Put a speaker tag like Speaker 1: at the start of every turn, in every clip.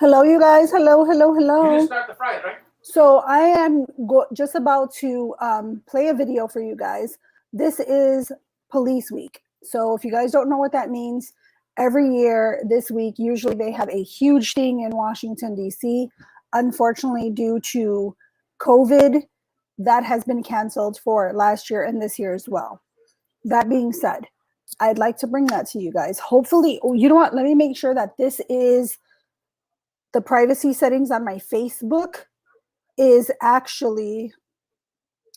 Speaker 1: Hello, you guys. Hello, hello, hello.
Speaker 2: You just start the fry, right?
Speaker 1: So I am just about to play a video for you guys. This is Police Week. So if you guys don't know what that means, every year this week, usually they have a huge thing in Washington, D.C. Unfortunately, due to COVID, that has been canceled for last year and this year as well. That being said, I'd like to bring that to you guys. Hopefully, you know what? Let me make sure that this is the privacy settings on my Facebook is actually,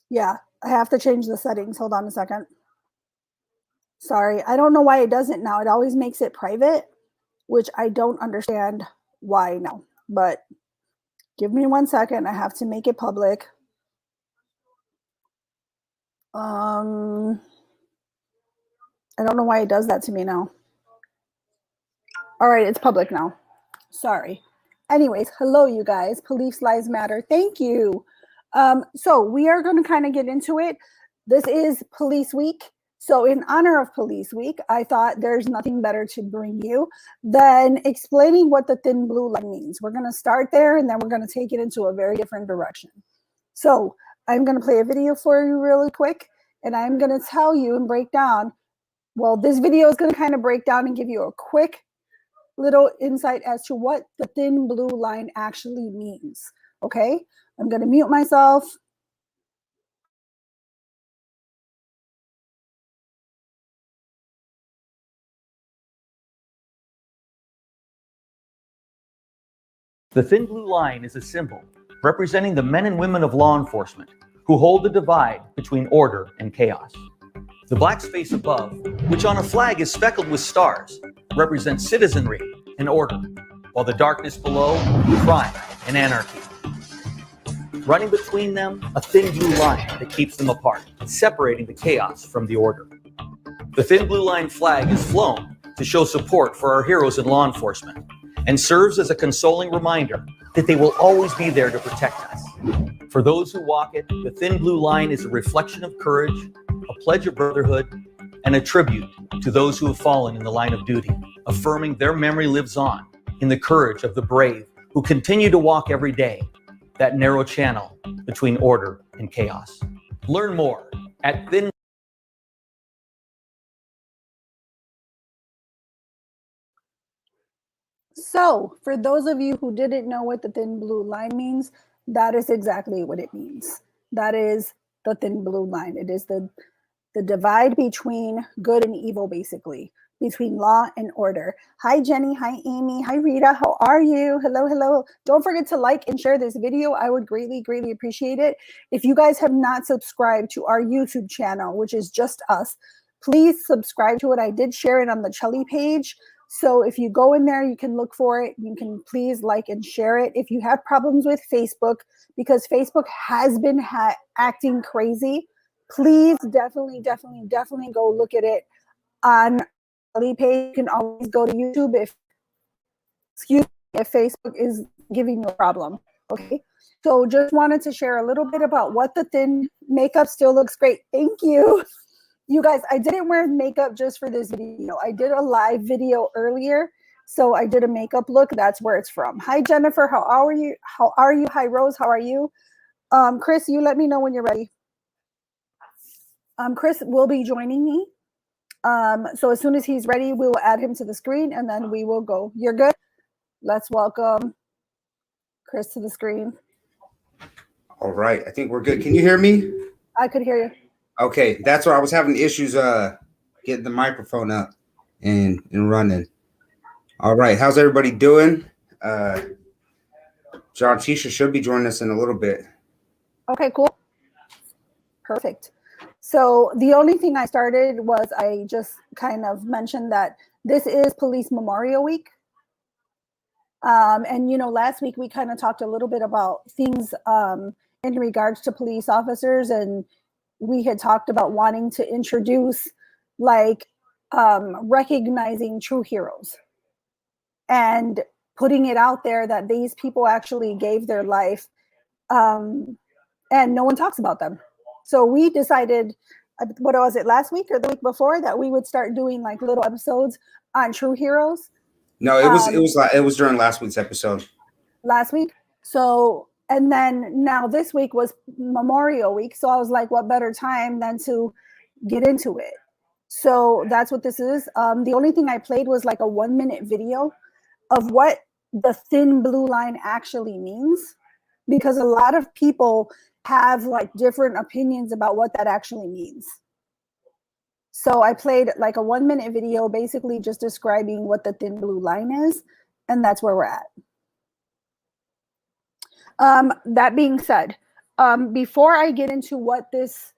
Speaker 1: yeah, I have to change the settings. Hold on a second. Sorry, I don't know why it doesn't now. It always makes it private, which I don't understand why now. But give me 1 second. I have to make it public. I don't know why it does that to me now. All right, it's public now. Sorry. Anyways, hello, you guys. Police Lives Matter. Thank you. So we are going to kind of get into it. This is Police Week. So in honor of Police Week, I thought there's nothing better to bring you than explaining what the thin blue line means. We're going to start there, and then we're going to take it into a very different direction. So I'm going to play a video for you really quick, and I'm going to tell you and break down. Well, this video is going to kind of break down and give you a quick little insight as to what the thin blue line actually means. Okay, I'm going to mute myself.
Speaker 3: The thin blue line is a symbol representing the men and women of law enforcement who hold the divide between order and chaos. The black space above, which on a flag is speckled with stars, represents citizenry and order, while the darkness below, crime and anarchy. Running between them, a thin blue line that keeps them apart, separating the chaos from the order. The thin blue line flag is flown to show support for our heroes in law enforcement and serves as a consoling reminder that they will always be there to protect us. For those who walk it, the thin blue line is a reflection of courage, a pledge of brotherhood, and a tribute to those who have fallen in the line of duty, affirming their memory lives on in the courage of the brave who continue to walk every day that narrow channel between order and chaos. Learn more at thin.
Speaker 1: So for those of you who didn't know what the thin blue line means, that is exactly what it means. That is the thin blue line. It is the divide between good and evil, basically, between law and order. Hi, Jenny. Hi, Amy. Hi, Rita. How are you? Hello, hello. Don't forget to like and share this video. I would greatly, greatly appreciate it. If you guys have not subscribed to our YouTube channel, which is Just Us, please subscribe to it. I did share it on the Chelly page. So if you go in there, you can look for it. You can please like and share it. If you have problems with Facebook, because Facebook has been acting crazy, please definitely go look at it on the page. You can always go to YouTube if Facebook is giving you a problem. Okay, so just wanted to share a little bit about what the thin makeup still looks great. Thank you. You guys, I didn't wear makeup just for this video. I did a live video earlier, so I did a makeup look. That's where it's from. Hi, Jennifer. How are you? How are you? Hi, Rose. How are you? Chris, you let me know when you're ready. Chris will be joining me. So as soon as he's ready, we will add him to the screen, and then we will go. You're good? Let's welcome Chris to the screen.
Speaker 2: All right. I think we're good. Can you hear me?
Speaker 1: I could hear you.
Speaker 2: Okay, that's where I was having issues getting the microphone up and running. All right, how's everybody doing? John Tisha should be joining us in a little bit.
Speaker 1: Okay, cool. Perfect. So the only thing I started was I just kind of mentioned that this is Police Memorial Week. And, you know, last week we kind of talked a little bit about things in regards to police officers, and we had talked about wanting to introduce like recognizing true heroes and putting it out there that these people actually gave their life and no one talks about them. So we decided, what was it, last week or the week before, that we would start doing like little episodes on true heroes.
Speaker 2: No, it was during last week's episode.
Speaker 1: Last week. So, and then now this week was Memorial Week. So I was like, what better time than to get into it? So that's what this is. The only thing I played was like a 1-minute video of what the thin blue line actually means, because a lot of people have like different opinions about what that actually means. So I played like a 1-minute video, basically just describing what the thin blue line is, and that's where we're at. That being said, before I get into what this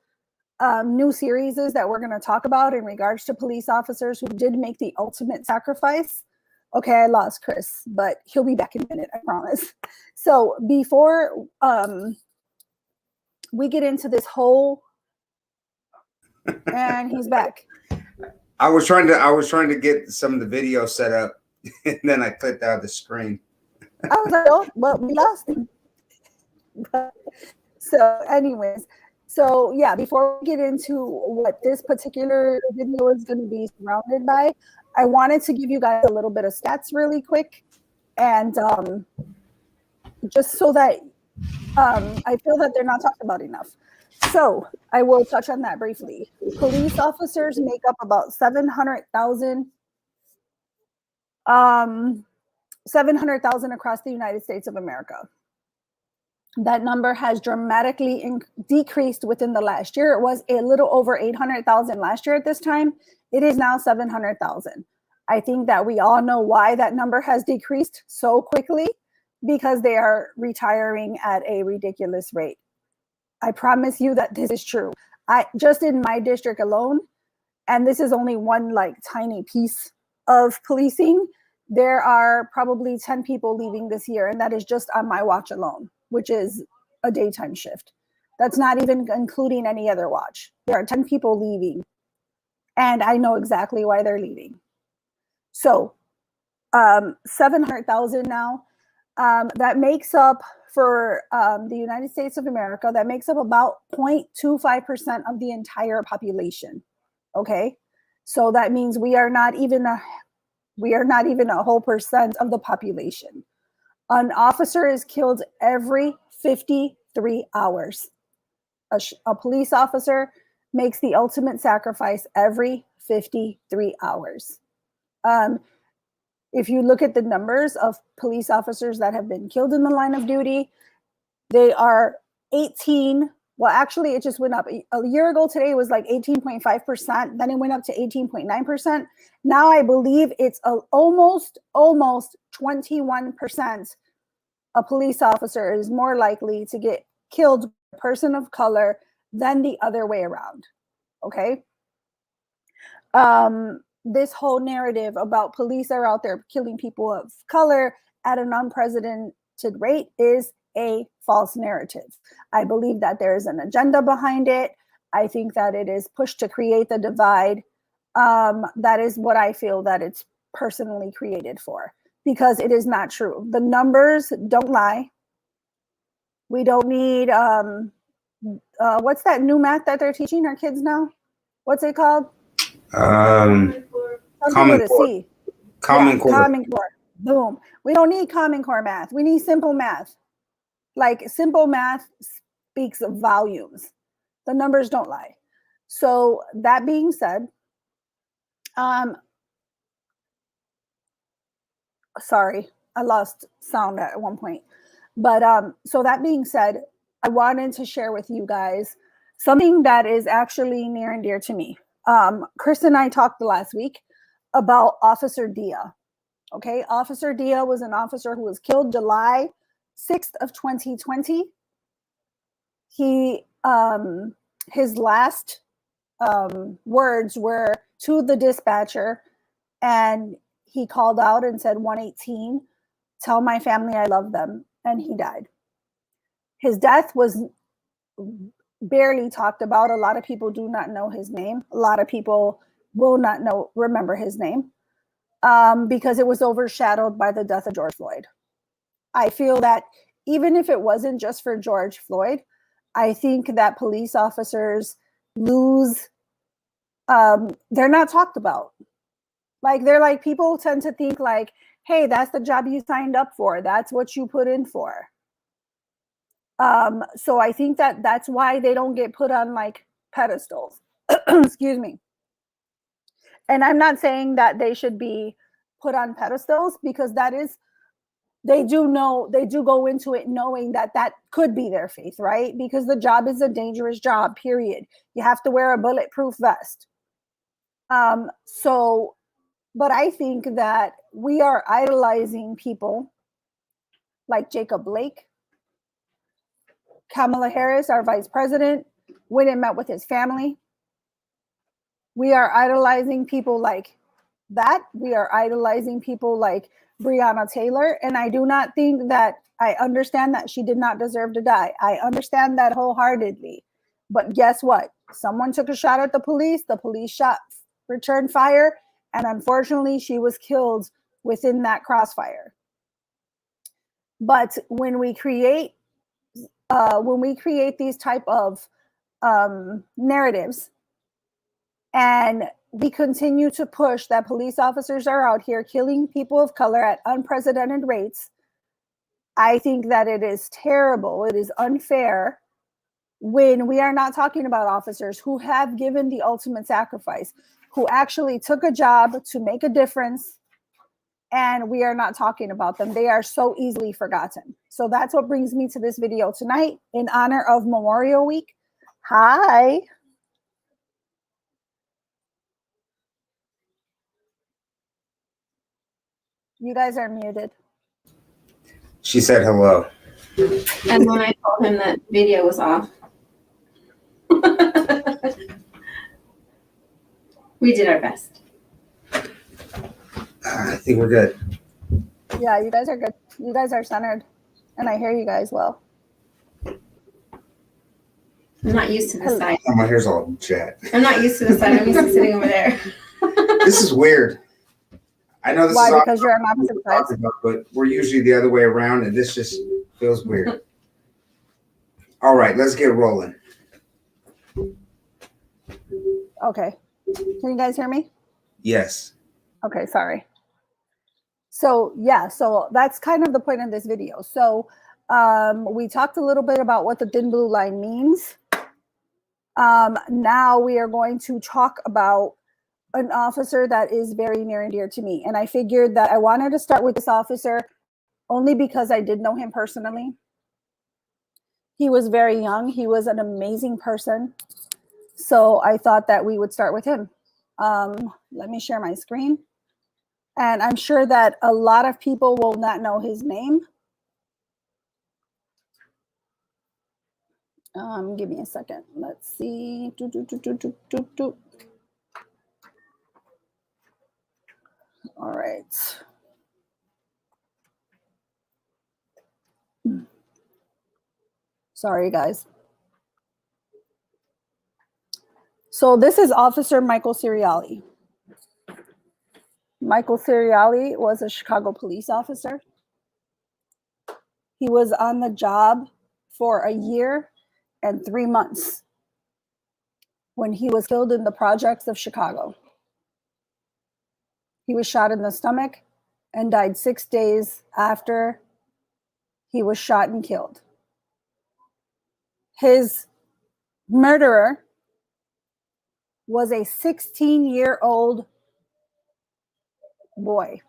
Speaker 1: new series is that we're going to talk about in regards to police officers who did make the ultimate sacrifice. Okay, I lost Chris, but he'll be back in a minute, I promise. So before we get into this whole, and he's back.
Speaker 2: I was trying to get some of the video set up, and then I clicked out of the screen.
Speaker 1: I was like, oh, well, we lost him. So anyways, so yeah, before we get into what this particular video is going to be surrounded by, I wanted to give you guys a little bit of stats really quick, and just so that I feel that they're not talked about enough. So I will touch on that briefly. Police officers make up about 700,000 across the United States of America. That number has dramatically decreased within the last year. It was a little over 800,000 last year at this time. It is now 700,000. I think that we all know why that number has decreased so quickly, because they are retiring at a ridiculous rate. I promise you that this is true. I just in my district alone, and this is only one like tiny piece of policing, there are probably 10 people leaving this year, and that is just on my watch alone, which is a daytime shift. That's not even including any other watch. There are 10 people leaving, and I know exactly why they're leaving. So 700,000 now. That makes up, for the United States of America, that makes up about 0.25% of the entire population. Okay, so that means we are not even a whole percent of the population. An officer is killed every 53 hours. A police officer makes the ultimate sacrifice every 53 hours. If you look at the numbers of police officers that have been killed in the line of duty, they are 18. Well, actually, it just went up. A year ago today, it was like 18.5%. Then it went up to 18.9%. Now I believe it's almost 21%. A police officer is more likely to get killed by a person of color than the other way around. Okay? This whole narrative about police are out there killing people of color at an unprecedented rate is a false narrative. I believe that there is an agenda behind it. I think that it is pushed to create the divide. That is what I feel that it's personally created for, because it is not true. The numbers don't lie. We don't need, what's that new math that they're teaching our kids now? What's it called?
Speaker 2: Common Core. Common Core.
Speaker 1: Boom. We don't need Common Core math. We need simple math. Like, simple math speaks volumes. The numbers don't lie. So that being said, sorry, I lost sound at one point. But so that being said, I wanted to share with you guys something that is actually near and dear to me. Chris and I talked last week about Officer Dia. Okay, Officer Dia was an officer who was killed July 6th of 2020. He, his last words were to the dispatcher, and he called out and said, 118, tell my family I love them, and he died. His death was barely talked about. A lot of people do not know his name. A lot of people will not remember his name because it was overshadowed by the death of George Floyd. I feel that even if it wasn't just for George Floyd, I think that police officers lose, they're not talked about. Like, they're like, people tend to think like hey, that's the job you signed up for. That's what you put in for. So I think that that's why they don't get put on like pedestals. Excuse me. And I'm not saying that they should be put on pedestals, because that is, they do go into it knowing that that could be their faith, right? Because the job is a dangerous job, period. You have to wear a bulletproof vest. But I think that we are idolizing people like Jacob Blake, Kamala Harris, our vice president, went and met with his family. We are idolizing people like that. We are idolizing people like Breonna Taylor. And I do not think that, I understand that she did not deserve to die. I understand that wholeheartedly. But guess what? Someone took a shot at the police returned fire, and unfortunately she was killed within that crossfire. But when we create these type of narratives, and we continue to push that police officers are out here killing people of color at unprecedented rates, I think that it is terrible. It is unfair when we are not talking about officers who have given the ultimate sacrifice, who actually took a job to make a difference, and we are not talking about them. They are so easily forgotten. So that's what brings me to this video tonight in honor of Memorial Week. Hi. You guys are muted.
Speaker 2: She said hello.
Speaker 4: And when I told him that video was off. We did our best.
Speaker 2: I think we're good.
Speaker 1: Yeah, you guys are good. You guys are centered, and I hear you guys well.
Speaker 4: I'm not used to this side.
Speaker 2: Oh, my hair's all jet.
Speaker 4: I'm not used to this side. I'm used to sitting over there.
Speaker 2: This is weird. I know this
Speaker 1: Why?
Speaker 2: is
Speaker 1: Because you're on opposite sides?
Speaker 2: but we're usually the other way around, and this just feels weird. All right, let's get rolling.
Speaker 1: Okay. Can you guys hear me?
Speaker 2: Yes.
Speaker 1: Okay, sorry. So yeah, so that's kind of the point of this video. So we talked a little bit about what the thin blue line means. Now we are going to talk about an officer that is very near and dear to me. And I figured that I wanted to start with this officer only because I did know him personally. He was very young. He was an amazing person. So I thought that we would start with him. Let me share my screen. And I'm sure that a lot of people will not know his name. Give me a second. Let's see. All right. Sorry, guys. So this is Officer Michael Ciriali. Michael Ciriali was a Chicago police officer. He was on the job for a year and 3 months when he was killed in the projects of Chicago. He was shot in the stomach and died 6 days after he was shot and killed. His murderer was a 16-year-old boy.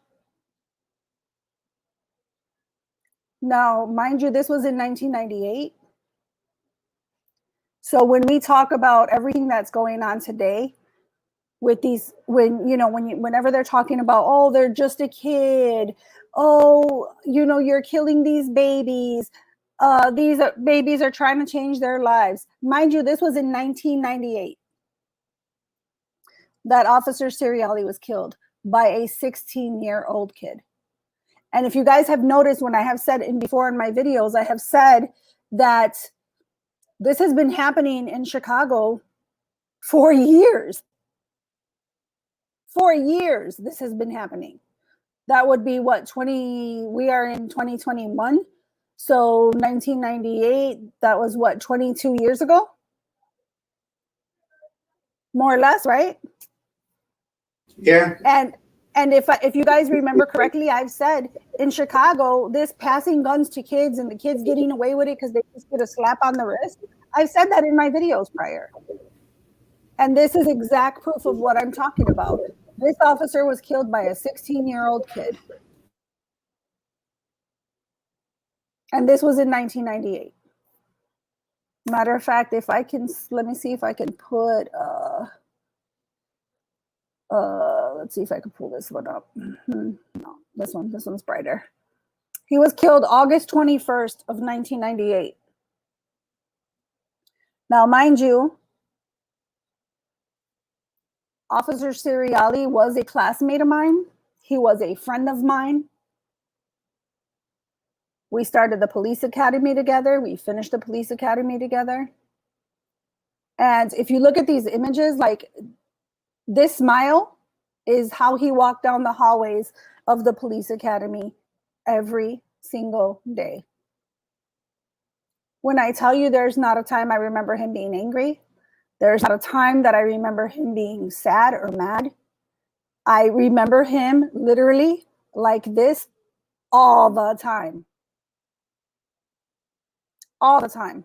Speaker 1: Now, mind you, this was in 1998. So when we talk about everything that's going on today with these, whenever they're talking about, oh, they're just a kid, oh, you're killing these babies, these babies are trying to change their lives. Mind you, this was in 1998 that Officer Sirielli was killed by a 16-year-old kid. And if you guys have noticed, when I have said before in my videos, I have said that this has been happening in Chicago for years. For years, this has been happening. That would be what, we are in 2021. So 1998, that was what, 22 years ago? More or less, right?
Speaker 2: Yeah.
Speaker 1: And if you guys remember correctly, I've said in Chicago, this passing guns to kids and the kids getting away with it because they just get a slap on the wrist. I've said that in my videos prior. And this is exact proof of what I'm talking about. This officer was killed by a 16-year-old kid. And this was in 1998. Matter of fact, if I can, let me see if I can put, let's see if I can pull this one up. No, this one's brighter. He was killed August 21st of 1998. Now, mind you, Officer Ciriali was a classmate of mine. He was a friend of mine. We started the police academy together. We finished the police academy together. And if you look at these images, like this smile is how he walked down the hallways of the police academy every single day. When I tell you there's not a time I remember him being angry, there's not a time that I remember him being sad or mad. I remember him literally like this all the time. All the time.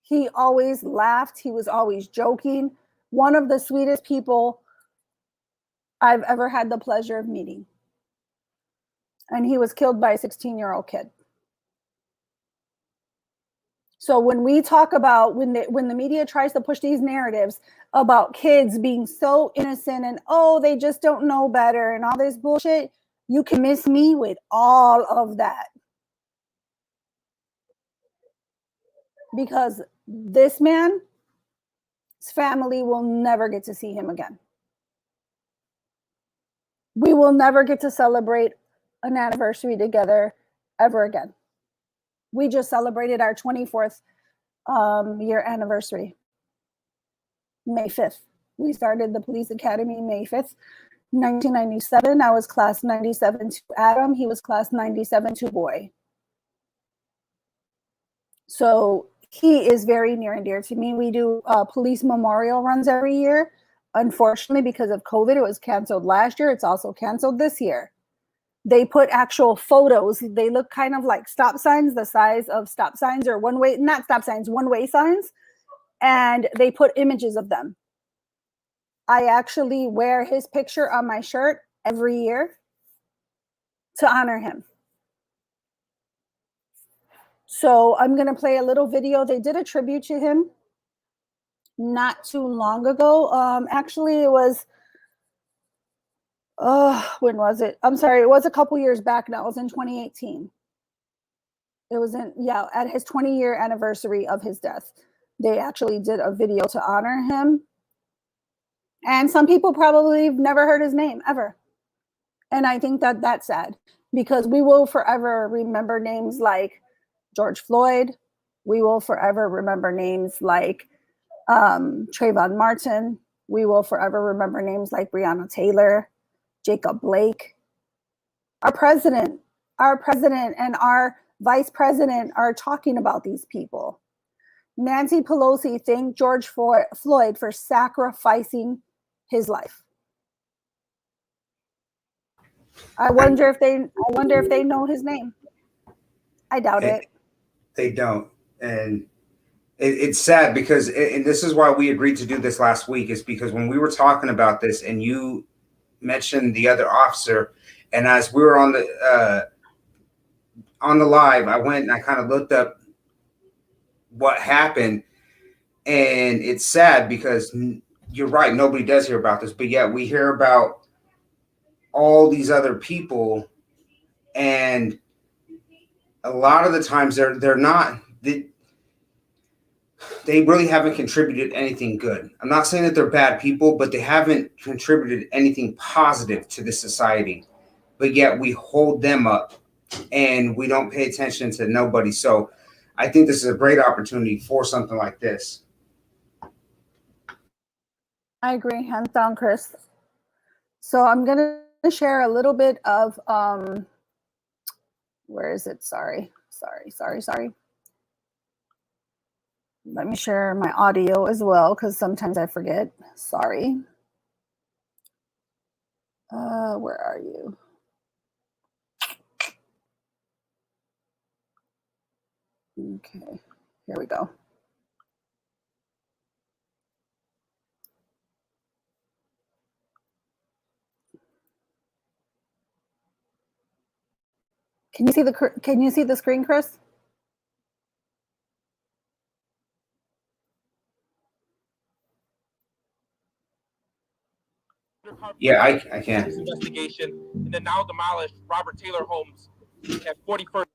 Speaker 1: He always laughed. He was always joking. One of the sweetest people I've ever had the pleasure of meeting. And he was killed by a 16-year-old kid. So when we talk about, when the media tries to push these narratives about kids being so innocent and, oh, they just don't know better and all this bullshit, you can miss me with all of that. Because this man's family will never get to see him again. We will never get to celebrate an anniversary together ever again. We just celebrated our 24th year anniversary, May 5th. We started the police academy May 5th, 1997. I was class 97 to Adam. He was class 97 to Boy. So he is very near and dear to me. We do police memorial runs every year. Unfortunately, because of COVID, it was canceled last year. It's also canceled this year. They put actual photos. They look kind of like stop signs, the size of stop signs or one-way, not stop signs, one-way signs. And they put images of them. I actually wear his picture on my shirt every year to honor him. So I'm going to play a little video. They did a tribute to him not too long ago. Actually, it was, when was it? I'm sorry. It was a couple years back now. It was in 2018. It was at his 20-year anniversary of his death. They actually did a video to honor him. And some people probably have never heard his name ever. And I think that that's sad because we will forever remember names like George Floyd. We will forever remember names like Trayvon Martin. We will forever remember names like Breonna Taylor, Jacob Blake. Our president and our vice president are talking about these people. Nancy Pelosi thanked George Floyd for sacrificing his life. I wonder if they know his name. I doubt it.
Speaker 2: They don't. And it's sad because, and this is why we agreed to do this last week, is because when we were talking about this and you mentioned the other officer, and as we were on the live, I went and I kind of looked up what happened, and it's sad because you're right, nobody does hear about this, but yet we hear about all these other people, and a lot of the times they're not, they really haven't contributed anything good. I'm not saying that they're bad people, but they haven't contributed anything positive to the society, but yet we hold them up and we don't pay attention to nobody. So I think this is a great opportunity for something like this.
Speaker 1: I agree, hands down, Chris. So I'm going to share a little bit of, where is it? Sorry. Let me share my audio as well, because sometimes I forget. Sorry. Where are you? Okay, here we go. Can you see the screen, Chris?
Speaker 2: Yeah, I can.
Speaker 5: Investigation in the now demolished Robert Taylor homes at 41st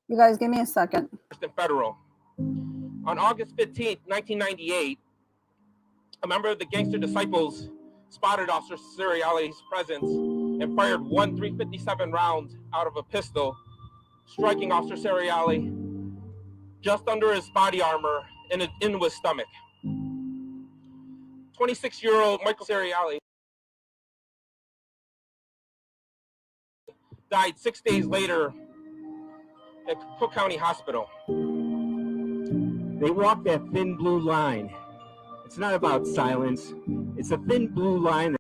Speaker 1: You guys, give me a second.
Speaker 5: and Federal. On August 15th, 1998, a member of the Gangster Disciples spotted Officer Sirielli's presence and fired one .357 round out of a pistol, striking Officer Ciriali just under his body armor and into his stomach. 26-year-old Michael Ciriali died 6 days later at Cook County Hospital.
Speaker 6: They walk that thin blue line. It's not about silence. It's a thin blue line.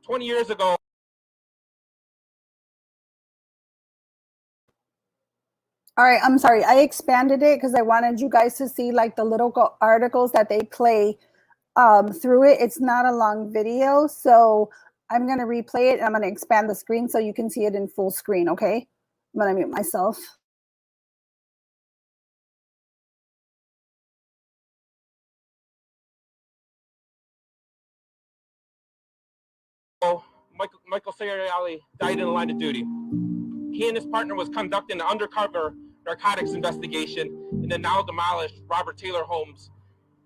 Speaker 5: 20 years ago,
Speaker 1: All right, I'm sorry. I expanded it because I wanted you guys to see like the little articles that they play through it. It's not a long video, so I'm going to replay it and I'm going to expand the screen so you can see it in full screen, okay? I'm going to mute myself.
Speaker 5: Michael Ciriali died in the line of duty. He and his partner was conducting an undercover narcotics investigation in the now demolished Robert Taylor homes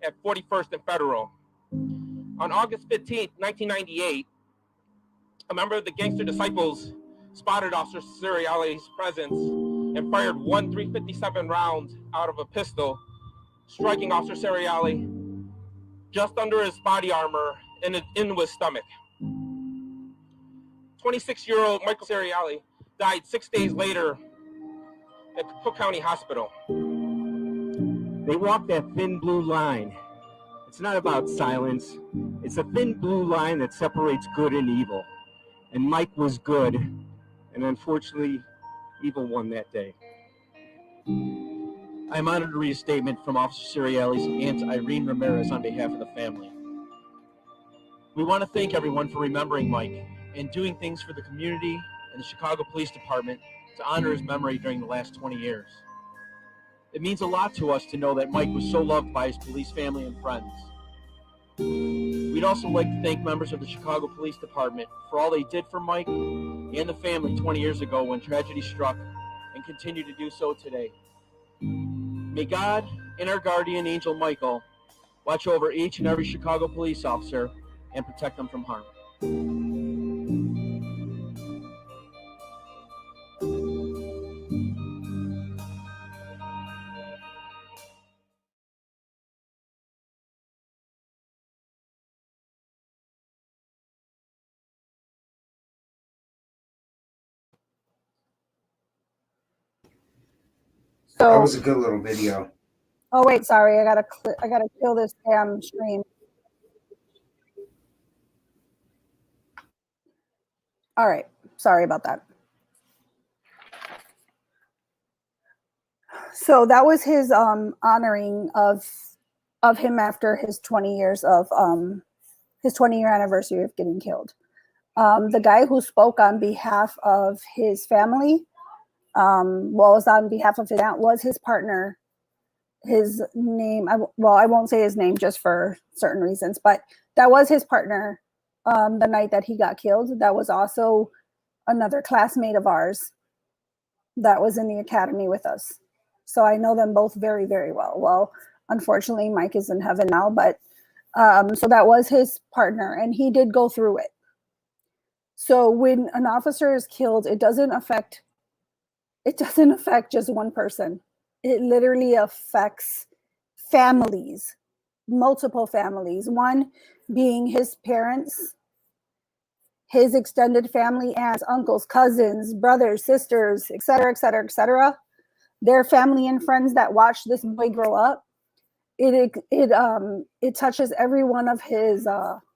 Speaker 5: at 41st and Federal. On August 15th, 1998, a member of the Gangster Disciples spotted Officer Ciriali's presence and fired one .357 round out of a pistol, striking Officer Ciriali just under his body armor and into his stomach. 26-year-old Michael Ciriali died 6 days later at Cook County Hospital.
Speaker 6: They walk that thin blue line. It's not about silence. It's a thin blue line that separates good and evil. And Mike was good, and unfortunately, evil won that day. I'm honored to read a statement from Officer Sirielli's Aunt Irene Ramirez on behalf of the family. We want to thank everyone for remembering Mike and doing things for the community and the Chicago Police Department to honor his memory during the last 20 years. It means a lot to us to know that Mike was so loved by his police family and friends. We'd also like to thank members of the Chicago Police Department for all they did for Mike and the family 20 years ago when tragedy struck and continue to do so today. May God and our guardian angel Michael watch over each and every Chicago police officer and protect them from harm.
Speaker 2: That
Speaker 1: So,
Speaker 2: was a good little video.
Speaker 1: oh wait, sorry. I gotta kill this damn stream. All right, sorry about that. So that was his honoring of him after his 20 years of his 20-year anniversary of getting killed. The guy who spoke on behalf of his family, was on behalf of his aunt, was his partner. His name, I won't say his name just for certain reasons, but that was his partner the night that he got killed. That was also another classmate of ours that was in the academy with us. So I know them both very, very well. Well, unfortunately, Mike is in heaven now, but so that was his partner, and he did go through it. So when an officer is killed, it doesn't affect just one person. It literally affects families, multiple families. One being his parents, his extended family, aunts, uncles, cousins, brothers, sisters, et cetera, et cetera, et cetera. their family and friends that watch this boy grow up. It touches every one of his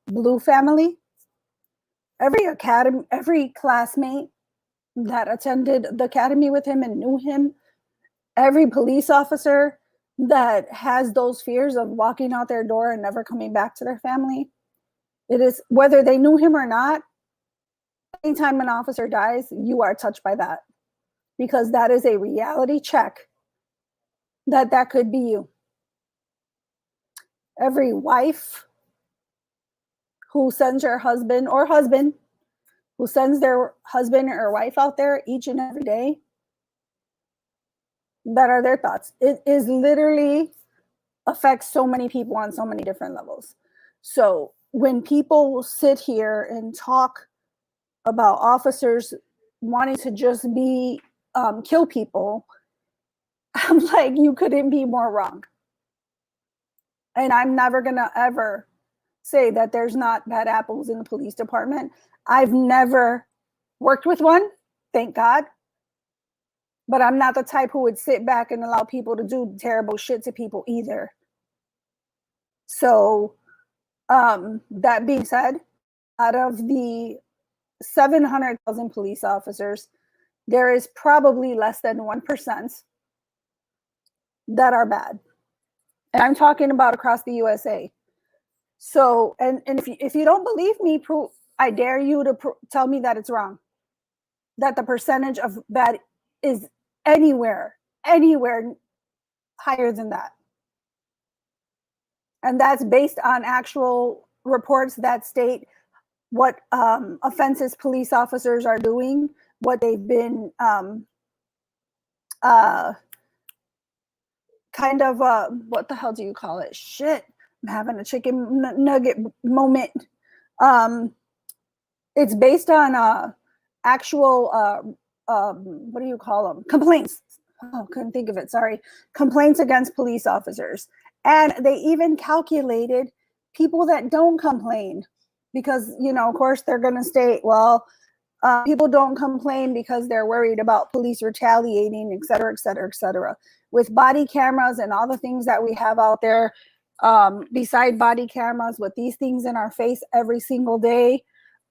Speaker 1: Blue family, every academy, every classmate that attended the academy with him and knew him, every police officer that has those fears of walking out their door and never coming back to their family. It is, whether they knew him or not, anytime an officer dies, you are touched by that, because that is a reality check that could be you. Every wife who sends her husband who sends their husband or wife out there each and every day, that are their thoughts. It is literally affects so many people on so many different levels. So when people sit here and talk about officers wanting to just be kill people, I'm like, you couldn't be more wrong. And I'm never gonna ever say that there's not bad apples in the police department. I've never worked with one, thank God. But I'm not the type who would sit back and allow people to do terrible shit to people either. So that being said, out of the 700,000 police officers, there is probably less than 1% that are bad. And I'm talking about across the USA. So, and if you don't believe me, I dare you to tell me that it's wrong. That the percentage of bad is anywhere higher than that. And that's based on actual reports that state what offenses police officers are doing, what they've been kind of what the hell do you call it? Shit, I'm having a chicken nugget moment. It's based on actual what do you call them? Complaints. Oh, couldn't think of it. Sorry. Complaints against police officers. And they even calculated people that don't complain, because, you know, of course they're going to state, well, people don't complain because they're worried about police retaliating, et cetera, et cetera, et cetera. With body cameras and all the things that we have out there, beside body cameras, with these things in our face every single day,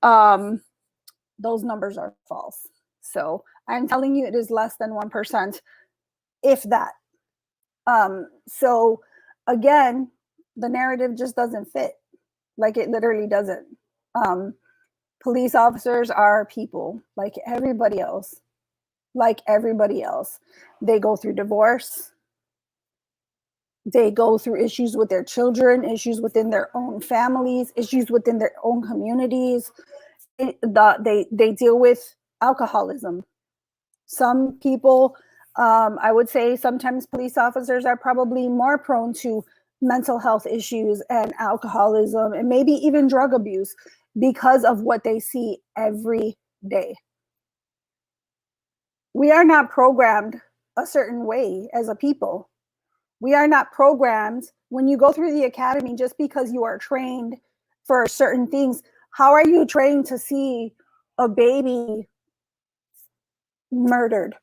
Speaker 1: those numbers are false. So I'm telling you, it is less than 1%, if that. So again, the narrative just doesn't fit. Like, it literally doesn't. Police officers are people like everybody else. Like everybody else. They go through divorce. They go through issues with their children, issues within their own families, issues within their own communities. They deal with alcoholism. Some people, I would say sometimes police officers are probably more prone to mental health issues and alcoholism and maybe even drug abuse because of what they see every day. We are not programmed a certain way as a people. We are not programmed when you go through the academy just because you are trained for certain things. How are you trained to see a baby murdered?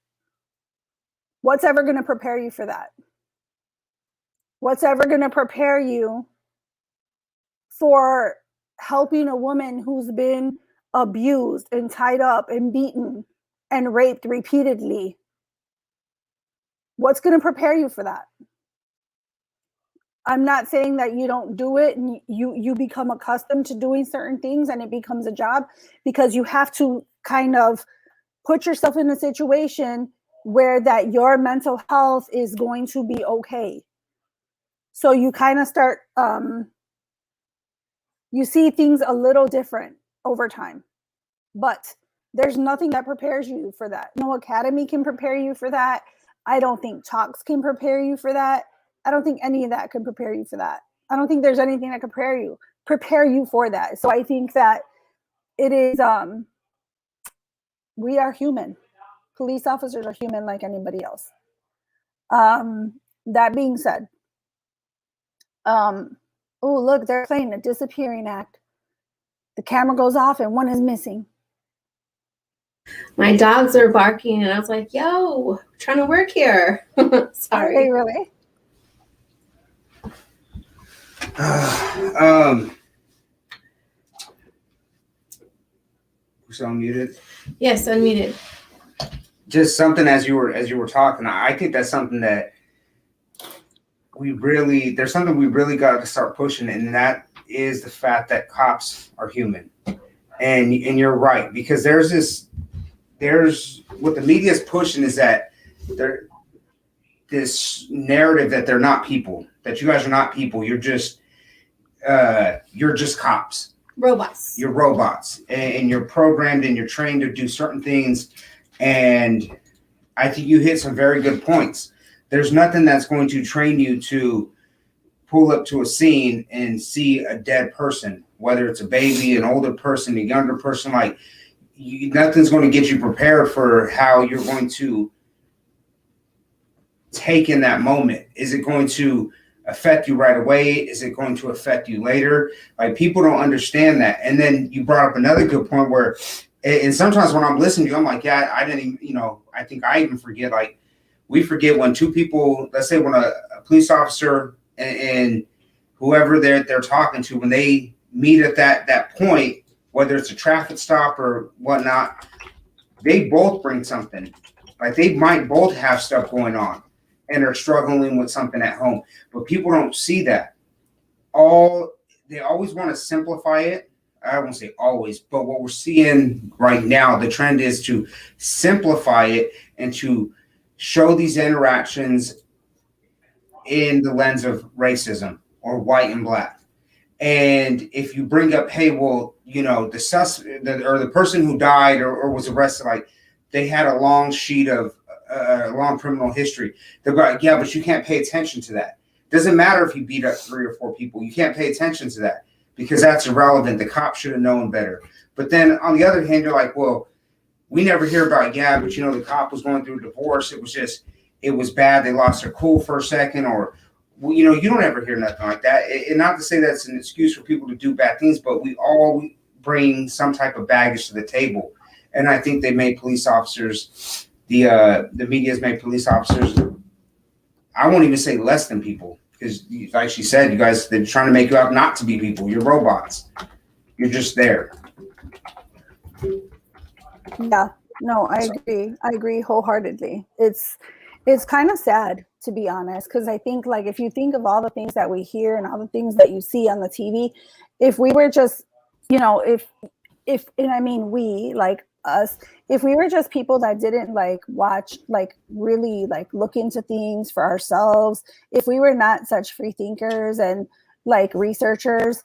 Speaker 1: What's ever going to prepare you for that? What's ever going to prepare you for helping a woman who's been abused and tied up and beaten and raped repeatedly? What's going to prepare you for that? I'm not saying that you don't do it and you become accustomed to doing certain things and it becomes a job, because you have to kind of put yourself in a situation where that your mental health is going to be okay. So you kind of start, you see things a little different over time, but there's nothing that prepares you for that. No academy can prepare you for that. I don't think talks can prepare you for that. I don't think any of that can prepare you for that. I don't think there's anything that can prepare you for that. So I think that it is, we are human. Police officers are human like anybody else. That being said, oh, look, they're playing a disappearing act. The camera goes off and one is missing.
Speaker 4: My dogs are barking, and I was like, "Yo, I'm trying to work here."
Speaker 1: Are
Speaker 4: Sorry.
Speaker 1: they really?
Speaker 2: So unmuted.
Speaker 4: Yes, unmuted.
Speaker 2: Just something as you were talking. I think that's something that there's something we really got to start pushing, and that is the fact that cops are human. And you're right, because there's what the media is pushing is that this narrative that they're not people, that you guys are not people. You're just cops.
Speaker 4: Robots.
Speaker 2: You're robots, and you're programmed and you're trained to do certain things. And I think you hit some very good points. There's nothing that's going to train you to pull up to a scene and see a dead person, whether it's a baby, an older person, a younger person. Like, nothing's going to get you prepared for how you're going to take in that moment. Is it going to affect you right away? Is it going to affect you later? Like, people don't understand that. And then you brought up another good point where, and sometimes when I'm listening to you, I'm like, yeah, I didn't even, I think I even forget, like, we forget when two people, let's say when a police officer and whoever they're talking to, when they meet at that point, whether it's a traffic stop or whatnot, they both bring something. Like, they might both have stuff going on and are struggling with something at home, but people don't see that. They always want to simplify it. I won't say always, but what we're seeing right now, the trend is to simplify it and to show these interactions in the lens of racism or white and black. And if you bring up, hey, well, the person who died or was arrested, like, they had a long sheet of long criminal history. They're like, yeah, but you can't pay attention to that. Doesn't matter if you beat up 3 or 4 people. You can't pay attention to that because that's irrelevant. The cop should have known better. But then on the other hand, you're like, well, we never hear about, yeah, but the cop was going through a divorce. It was bad. They lost their cool for a second, or, you don't ever hear nothing like that. And not to say that's an excuse for people to do bad things, but we all bring some type of baggage to the table. And I think they made police officers, the media has made police officers, I won't even say less than people, because like she said, you guys, they're trying to make you out not to be people. You're robots. You're just there.
Speaker 1: Yeah, no, I agree wholeheartedly. It's kind of sad, to be honest, because I think, like, if you think of all the things that we hear and all the things that you see on the TV, if we were just, and I mean we, like us, if we were just people that didn't like watch, like really like look into things for ourselves, if we were not such free thinkers and like researchers,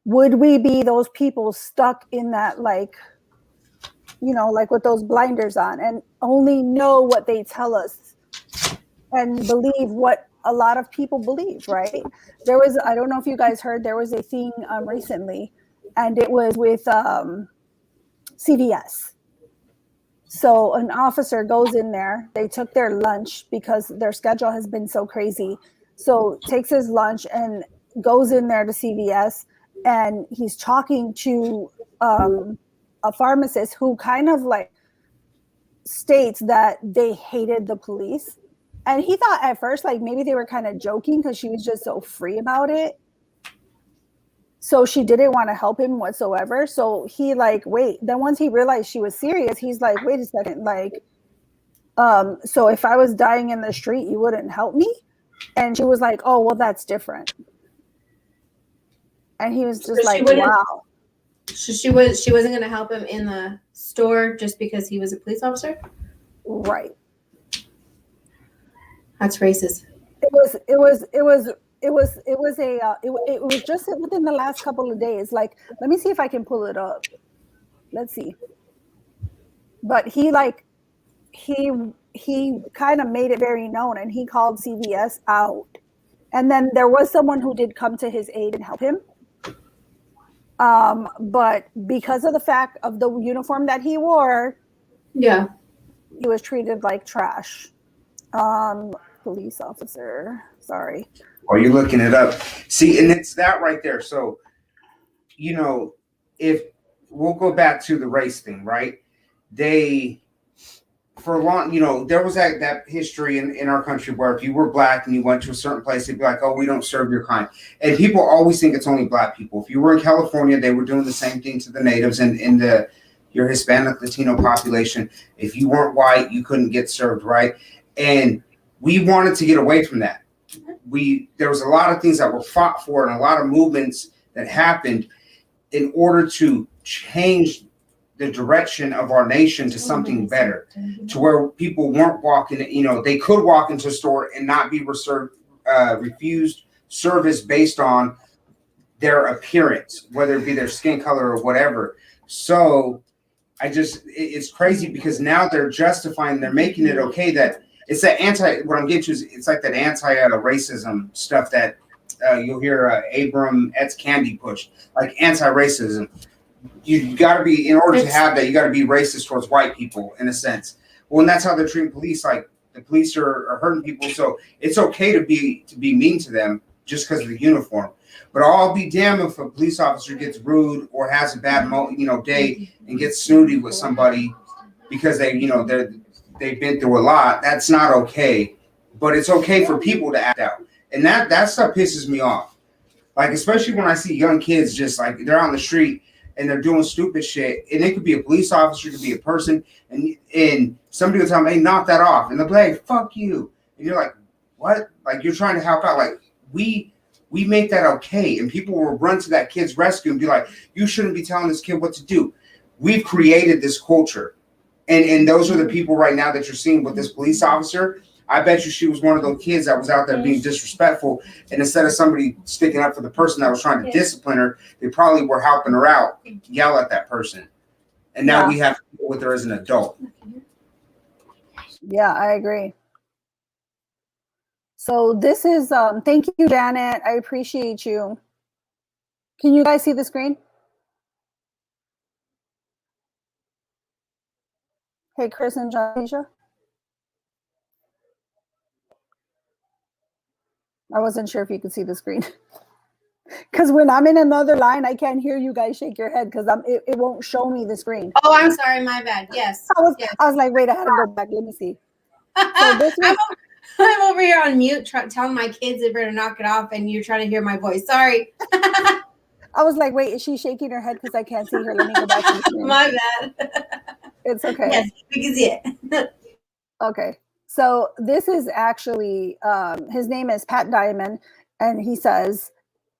Speaker 1: would we be those people stuck in that, like, like with those blinders on and only know what they tell us and believe what a lot of people believe, right? I don't know if you guys heard, there was a thing recently, and it was with CVS. So an officer goes in there, they took their lunch because their schedule has been so crazy. So takes his lunch and goes in there to CVS, and he's talking to a pharmacist who kind of like states that they hated the police. And he thought at first, like, maybe they were kind of joking because she was just so free about it. So she didn't want to help him whatsoever. So he then once he realized she was serious, he's like, wait a second, like, so if I was dying in the street, you wouldn't help me? And she was like, oh, well, that's different. And he was just like, wow.
Speaker 4: So she wasn't going to help him in the store just because he was a police officer?
Speaker 1: Right.
Speaker 4: That's racist.
Speaker 1: It was just within the last couple of days. Like, let me see if I can pull it up. Let's see. But he kind of made it very known, and he called CVS out. And then there was someone who did come to his aid and help him. But because of the fact of the uniform that he wore,
Speaker 4: yeah,
Speaker 1: he was treated like trash. Police officer, sorry.
Speaker 2: Or you're looking it up. See, and it's that right there. So, if we'll go back to the race thing, right? they, for a long, there was that history in our country where if you were black and you went to a certain place, they'd be like, oh, we don't serve your kind. And people always think it's only black people. If you were in California, they were doing the same thing to the natives and in your Hispanic Latino population. If you weren't white, you couldn't get served, right? And we wanted to get away from that. There was a lot of things that were fought for and a lot of movements that happened in order to change the direction of our nation to something better, to where people weren't walking, they could walk into a store and not be refused service based on their appearance, whether it be their skin color or whatever. So it's crazy because now they're justifying, they're making it okay that it's that what I'm getting to is it's like that anti-racism stuff that you'll hear Abram Etz Candy push, like anti-racism. You got to be, in order to have that, you got to be racist towards white people in a sense. Well, and that's how they're treating police. Like the police are hurting people, so it's okay to be mean to them just because of the uniform. But I'll be damned if a police officer gets rude or has a bad day and gets snooty with somebody because they've been through a lot. That's not okay. But it's okay for people to act out, and that stuff pisses me off. Like especially when I see young kids just like they're on the street and they're doing stupid shit, and it could be a police officer, it could be a person, and somebody will tell them, hey, knock that off, and they'll be like, fuck you, and you're like, what? Like you're trying to help out. Like we make that okay, and people will run to that kid's rescue and be like, you shouldn't be telling this kid what to do. We've created this culture, and those are the people right now that you're seeing with this police officer. I bet you she was one of those kids that was out there being disrespectful, and instead of somebody sticking up for the person that was trying to discipline her, they probably were helping her out, yell at that person. And now we have to deal with her as an adult.
Speaker 1: Yeah, I agree. So this is, thank you, Janet. I appreciate you. Can you guys see the screen? Hey, Chris and Janisha. I wasn't sure if you could see the screen. Because when I'm in another line, I can't hear you guys shake your head because it won't show me the screen.
Speaker 4: Oh, I'm sorry, my bad. Yes.
Speaker 1: I was like, wait, I had to go back. Let me see. So this was,
Speaker 4: I'm over here on mute telling my kids they better knock it off, and you're trying to hear my voice. Sorry.
Speaker 1: I was like, wait, is she shaking her head because I can't see her? Let me go back to the screen.
Speaker 4: My bad.
Speaker 1: It's okay.
Speaker 4: Yes, because it.
Speaker 1: Okay. So this is actually, his name is Pat Diamond, and he says,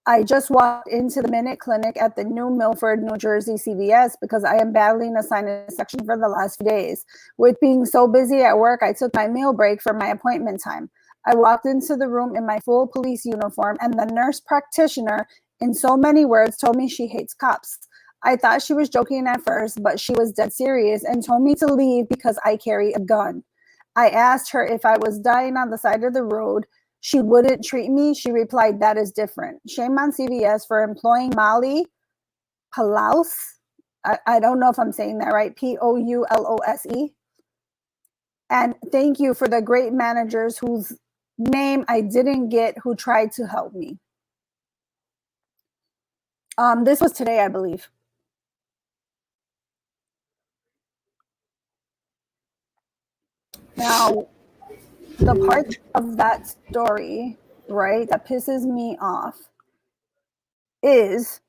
Speaker 1: I just walked into the Minute Clinic at the New Milford, New Jersey CVS because I am battling a sinus infection for the last few days. With being so busy at work, I took my meal break for my appointment time. I walked into the room in my full police uniform, and the nurse practitioner, in so many words, told me she hates cops. I thought she was joking at first, but she was dead serious and told me to leave because I carry a gun. I asked her if I was dying on the side of the road, she wouldn't treat me. She replied, that is different. Shame on CVS for employing Molly Palouse. I don't know if I'm saying that right. Poulose. And thank you for the great managers whose name I didn't get who tried to help me. This was today, I believe. Now, the part of that story, right, that pisses me off is,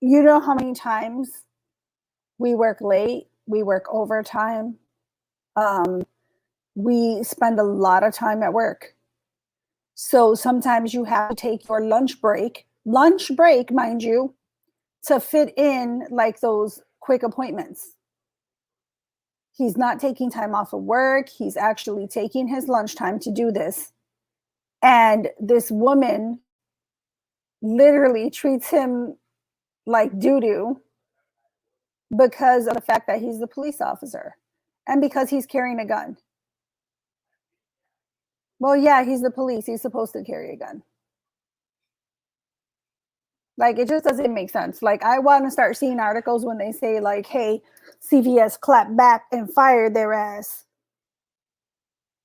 Speaker 1: you know how many times we work late, we work overtime, we spend a lot of time at work. So sometimes you have to take your lunch break, mind you, to fit in like those quick appointments. He's not taking time off of work. He's actually taking his lunchtime to do this. And this woman literally treats him like doo-doo because of the fact that he's the police officer and because he's carrying a gun. Well, yeah, he's the police. He's supposed to carry a gun. Like, it just doesn't make sense. Like, I want to start seeing articles when they say, like, hey, CVS clapped back and fired their ass.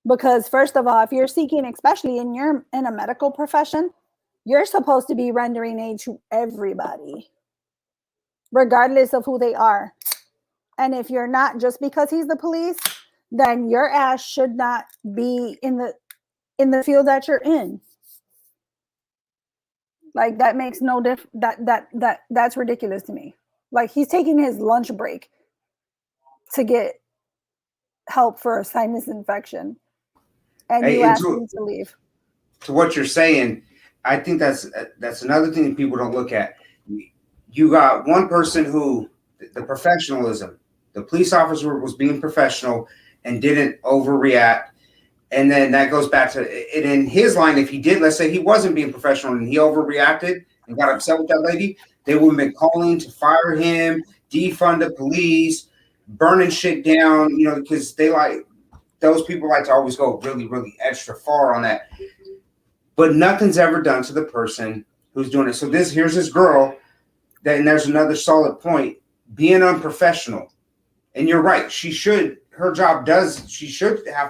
Speaker 1: Because, first of all, if you're seeking, especially in a medical profession, you're supposed to be rendering aid to everybody, regardless of who they are. And if you're not, just because he's the police, then your ass should not be in the field that you're in. Like, that makes no that's ridiculous to me. Like, he's taking his lunch break to get help for a sinus infection, and
Speaker 2: Hey,
Speaker 1: you
Speaker 2: and
Speaker 1: ask him to leave.
Speaker 2: to what you're saying, I think that's another thing that people don't look at. You got one person who, the professionalism, the police officer was being professional and didn't overreact. And then that goes back to it in his line. If he did, let's say he wasn't being professional and he overreacted and got upset with that lady, they would have been calling to fire him, defund the police, burning shit down, you know, because those people like to always go really, really extra far on that. But nothing's ever done to the person who's doing it. So here's this girl, and there's another solid point, being unprofessional. And you're right, she should have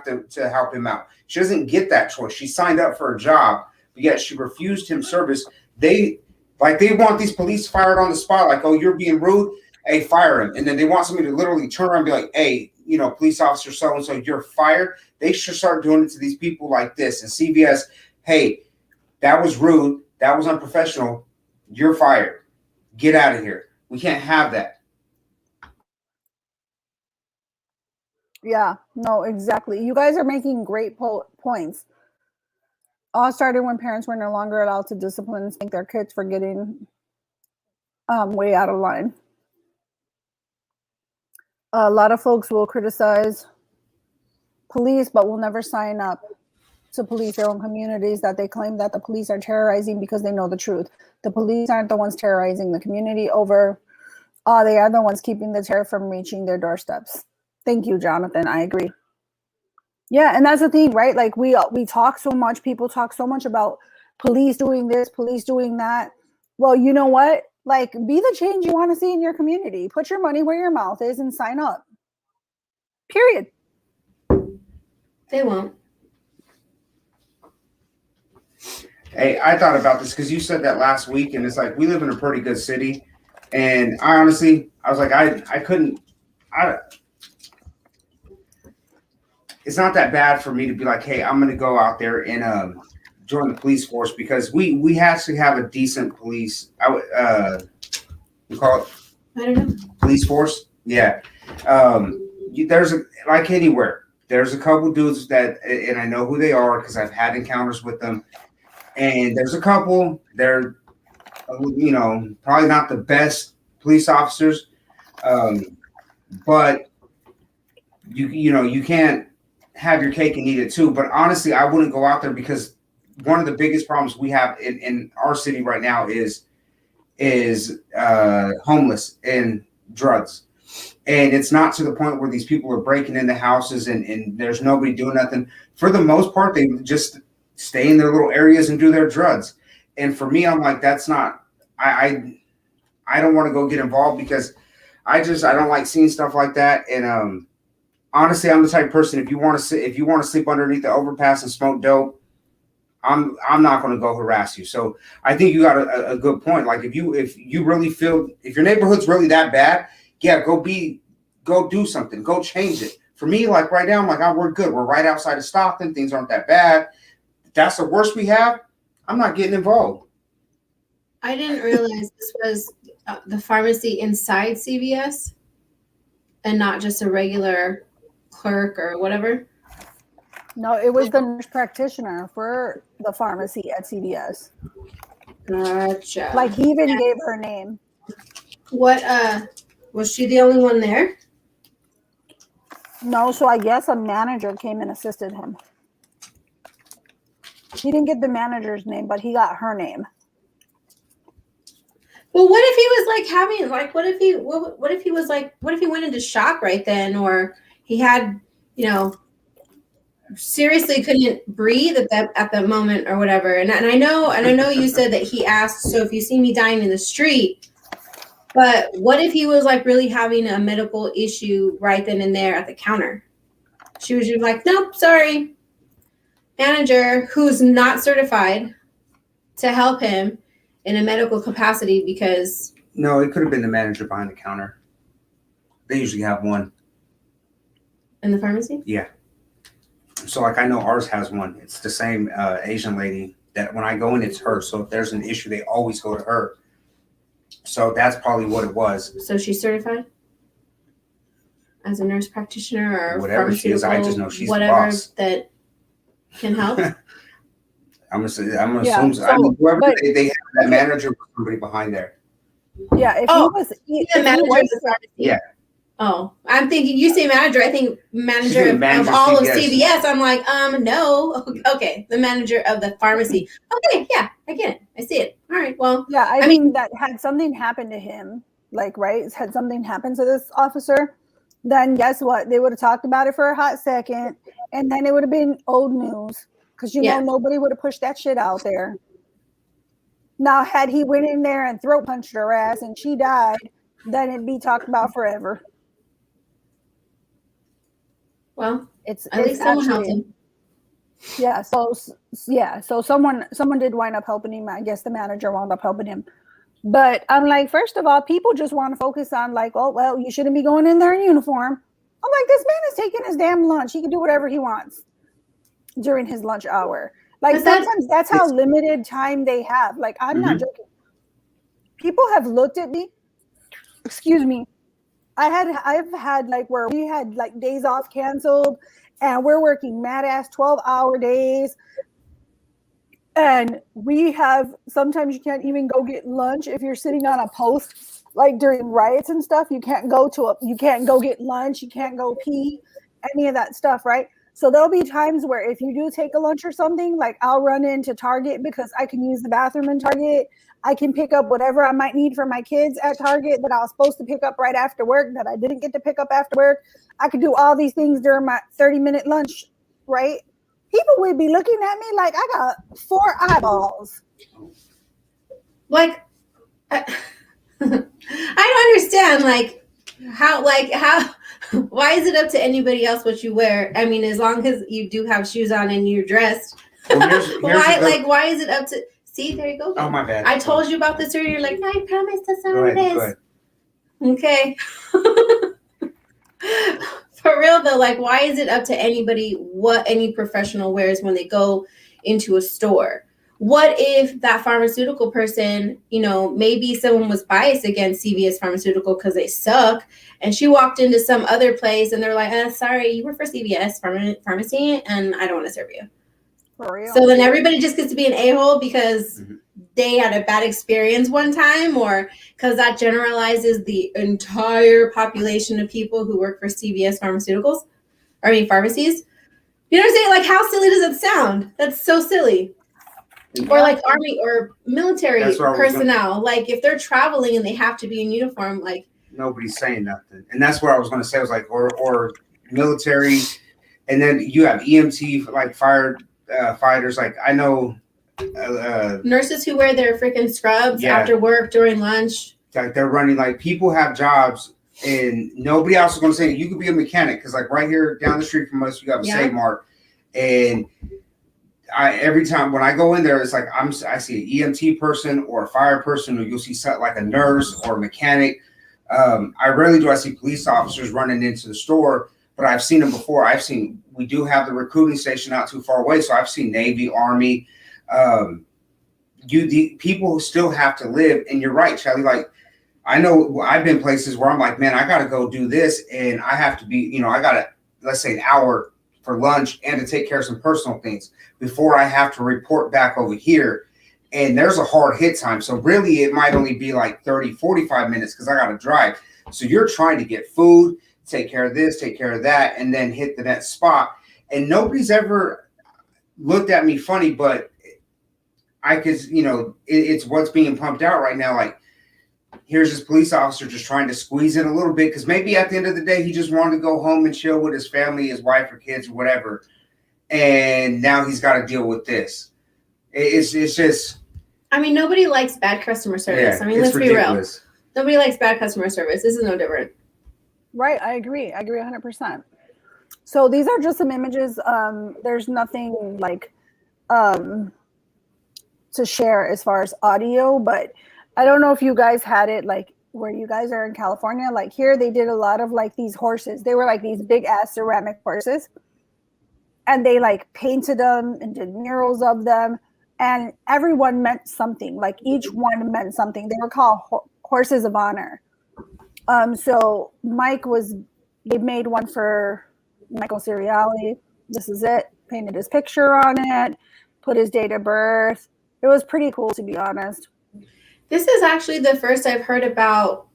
Speaker 2: to help him out. She doesn't get that choice. She signed up for a job, but yet she refused him service. They want these police fired on the spot, like, oh, you're being rude, hey, fire him. And then they want somebody to literally turn around and be like, hey, you know, police officer so-and-so, you're fired. They should start doing it to these people like this. And CVS, hey, that was rude. That was unprofessional. You're fired. Get out of here. We can't have that.
Speaker 1: Yeah, no, exactly. You guys are making great points. All started when parents were no longer allowed to discipline and spank their kids for getting way out of line. A lot of folks will criticize police, but will never sign up to police their own communities that they claim that the police are terrorizing because they know the truth. The police aren't the ones terrorizing the community over. They are the ones keeping the terror from reaching their doorsteps. Thank you, Jonathan. I agree. Yeah, and that's the thing, right? Like, we talk so much, people talk so much about police doing this, police doing that. Well, you know what? Like, be the change you want to see in your community. Put your money where your mouth is and sign up. Period.
Speaker 4: They won't.
Speaker 2: Hey, I thought about this because you said that last week, and it's like, we live in a pretty good city. And I was like, I couldn't, it's not that bad for me to be like, hey, I'm going to go out there and join the police force, because we actually have a decent police. You call it?
Speaker 4: I don't know.
Speaker 2: Police force. Yeah. There's like anywhere. There's a couple dudes that, and I know who they are because I've had encounters with them. And there's a couple. They're, you know, probably not the best police officers, but you can't have your cake and eat it too. But honestly, I wouldn't go out there, because one of the biggest problems we have in our city right now is homeless and drugs. And it's not to the point where these people are breaking into houses and there's nobody doing nothing. For the most part, they just stay in their little areas and do their drugs. And for me, I'm like, that's not, I don't want to go get involved, because I don't like seeing stuff like that. And honestly, I'm the type of person, if you want to sleep underneath the overpass and smoke dope, I'm not going to go harass you. So I think you got a good point. Like, if you really feel, if your neighborhood's really that bad, yeah, go do something, go change it. For me, like right now, I'm like, oh, we're good. We're right outside of Stockton. Things aren't that bad. If that's the worst we have, I'm not getting involved.
Speaker 4: I didn't realize this was the pharmacy inside CVS and not just a regular clerk or whatever.
Speaker 1: No, it was the nurse practitioner for the pharmacy at CVS.
Speaker 4: Gotcha.
Speaker 1: Like, he even gave her name.
Speaker 4: What, was she the only one there?
Speaker 1: No, so I guess a manager came and assisted him. He didn't get the manager's name, but he got her name.
Speaker 4: Well, what if he was like having, like, what if he went into shock right then, or he had, you know, seriously couldn't breathe at that moment or whatever. And I know you said that he asked, so if you see me dying in the street, but what if he was like really having a medical issue right then and there at the counter? She was just like, nope, sorry. Manager who's not certified to help him in a medical capacity, because
Speaker 2: No, it could have been the manager behind the counter. They usually have one.
Speaker 4: In the pharmacy?
Speaker 2: Yeah. So like I know ours has one. It's the same Asian lady that when I go in, it's her. So if there's an issue, they always go to her. So that's probably what it was.
Speaker 4: So she's certified as a nurse practitioner or
Speaker 2: Whatever she is, I just know she's the
Speaker 4: whatever
Speaker 2: boss.
Speaker 4: that can help.
Speaker 2: I'm gonna
Speaker 1: Yeah,
Speaker 2: assume. I mean,
Speaker 1: so,
Speaker 2: whoever
Speaker 1: but-
Speaker 2: they have that manager with somebody behind there.
Speaker 1: Yeah, if
Speaker 4: Oh,
Speaker 1: he was,
Speaker 4: The
Speaker 1: if
Speaker 4: manager
Speaker 1: he
Speaker 4: of
Speaker 1: was,
Speaker 4: the pharmacy.
Speaker 2: Yeah.
Speaker 4: Oh, I'm thinking you say manager. I think manager
Speaker 2: saying
Speaker 4: of
Speaker 2: manager
Speaker 4: all of
Speaker 2: CVS.
Speaker 4: CVS. I'm like, no. Okay, the manager of the pharmacy. Okay, yeah, I get it. I see it. All right, well,
Speaker 1: yeah, I
Speaker 4: I
Speaker 1: mean
Speaker 4: mean-
Speaker 1: that had something happened to him, like right, had something happened to this officer, then guess what? They would have talked about it for a hot second, and then it would have been old news because you know
Speaker 4: Yeah.
Speaker 1: nobody would have pushed that shit out there. Now, had he went in there and throat punched her ass and she died, then it'd be talked about forever.
Speaker 4: well,
Speaker 1: It's
Speaker 4: at least someone helped him.
Speaker 1: Yeah, so someone did wind up helping him. I guess the manager wound up helping him. But I'm like, first of all, people just want to focus on like, oh well, you shouldn't be going in there in uniform. I'm like, this man is taking his damn lunch. He can do whatever he wants during his lunch hour. Like
Speaker 4: But that's-
Speaker 1: sometimes that's how limited time they have. Like I'm not joking. People have looked at me. Excuse me. I've had like where we had like days off canceled and we're working mad ass 12-hour days. And we have sometimes you can't even go get lunch if you're sitting on a post like during riots and stuff. You can't go get lunch, you can't go pee, any of that stuff, right? So there'll be times where if you do take a lunch or something, like I'll run into Target because I can use the bathroom in Target. I can pick up whatever I might need for my kids at Target that I was supposed to pick up right after work that I didn't get to pick up after work. I could do all these things during my 30-minute lunch, right? People would be looking at me like I got 4 eyeballs.
Speaker 4: Like, I don't understand. Like, how? Why is it up to anybody else what you wear? I mean, as long as you do have shoes on and you're dressed.
Speaker 2: Well, here's
Speaker 4: Why is it up to? See, there you go.
Speaker 2: Oh my bad.
Speaker 4: I told you about this earlier. Like, I promise that's not
Speaker 2: Go
Speaker 4: what
Speaker 2: ahead,
Speaker 4: it is. Okay. For real though, like, why is it up to anybody what any professional wears when they go into a store? What if that pharmaceutical person, maybe someone was biased against CVS Pharmaceutical because they suck, and she walked into some other place and they're like, sorry, you work for CVS Pharmacy and I don't want to serve you.
Speaker 1: For real.
Speaker 4: So then everybody just gets to be an a-hole because they had a bad experience one time, or because that generalizes the entire population of people who work for CVS pharmacies. You know what I'm saying? Like, how silly does it sound? That's so silly. Or like army or military personnel. Like, if they're traveling and they have to be in uniform, like,
Speaker 2: nobody's saying nothing. And that's what I was going to say. I was like, or military. And then you have EMT, like fighters. Like, I know
Speaker 4: nurses who wear their freaking scrubs
Speaker 2: Yeah.
Speaker 4: after work during lunch.
Speaker 2: like they're running, like people have jobs and nobody else is going to say you could be a mechanic. Because like right here down the street from us, you have a Save Mart. And every time when I go in there, it's like I see an EMT person or a fire person, or you'll see something like a nurse or a mechanic. I rarely do I see police officers running into the store, but I've seen them before. We do have the recruiting station not too far away, so I've seen Navy, Army. The people still have to live, and you're right, Charlie. Like I know I've been places where I'm like, man, I got to go do this, and I have to be, I got to, let's say, an hour for lunch and to take care of some personal things before I have to report back over here. And there's a hard hit time. So really it might only be like 30, 45 minutes because I got to drive. So you're trying to get food, take care of this, take care of that, and then hit the next spot. And nobody's ever looked at me funny, but it's what's being pumped out right now. Like, here's this police officer just trying to squeeze in a little bit because maybe at the end of the day, he just wanted to go home and chill with his family, his wife or kids or whatever. And now he's got to deal with this. It's just.
Speaker 4: I mean, nobody likes bad customer service.
Speaker 2: Yeah,
Speaker 4: I mean, let's
Speaker 2: ridiculous.
Speaker 4: be real. Nobody likes bad customer service. This is no different.
Speaker 1: Right. I agree 100%. So these are just some images. There's nothing like to share as far as audio, but I don't know if you guys had it like where you guys are in California, like here they did a lot of like these horses. They were like these big ass ceramic horses. And they like painted them and did murals of them. And everyone meant something. Like each one meant something. They were called horses of honor. So they made one for Michael Ciriali. This is it. Painted his picture on it, put his date of birth. It was pretty cool, to be honest.
Speaker 4: This is actually the first I've heard about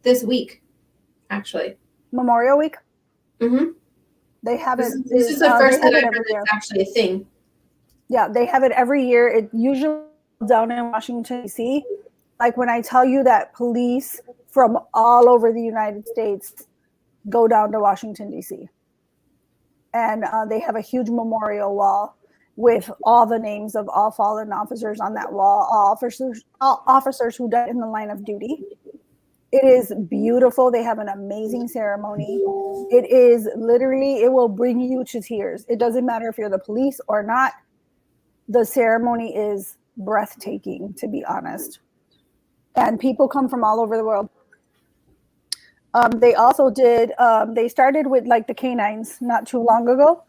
Speaker 4: this week, actually.
Speaker 1: Memorial Week?
Speaker 4: Mm-hmm.
Speaker 1: They have it.
Speaker 4: This is the first that I've heard it's actually a thing.
Speaker 1: Yeah, they have it every year. It usually down in Washington, D.C. Like when I tell you that police from all over the United States go down to Washington, D.C. And they have a huge memorial wall with all the names of all fallen officers on that wall, all officers who died in the line of duty. It is beautiful. They have an amazing ceremony. It is literally, it will bring you to tears. It doesn't matter if you're the police or not. The ceremony is breathtaking, to be honest. And people come from all over the world. They also did, they started with like the canines not too long ago.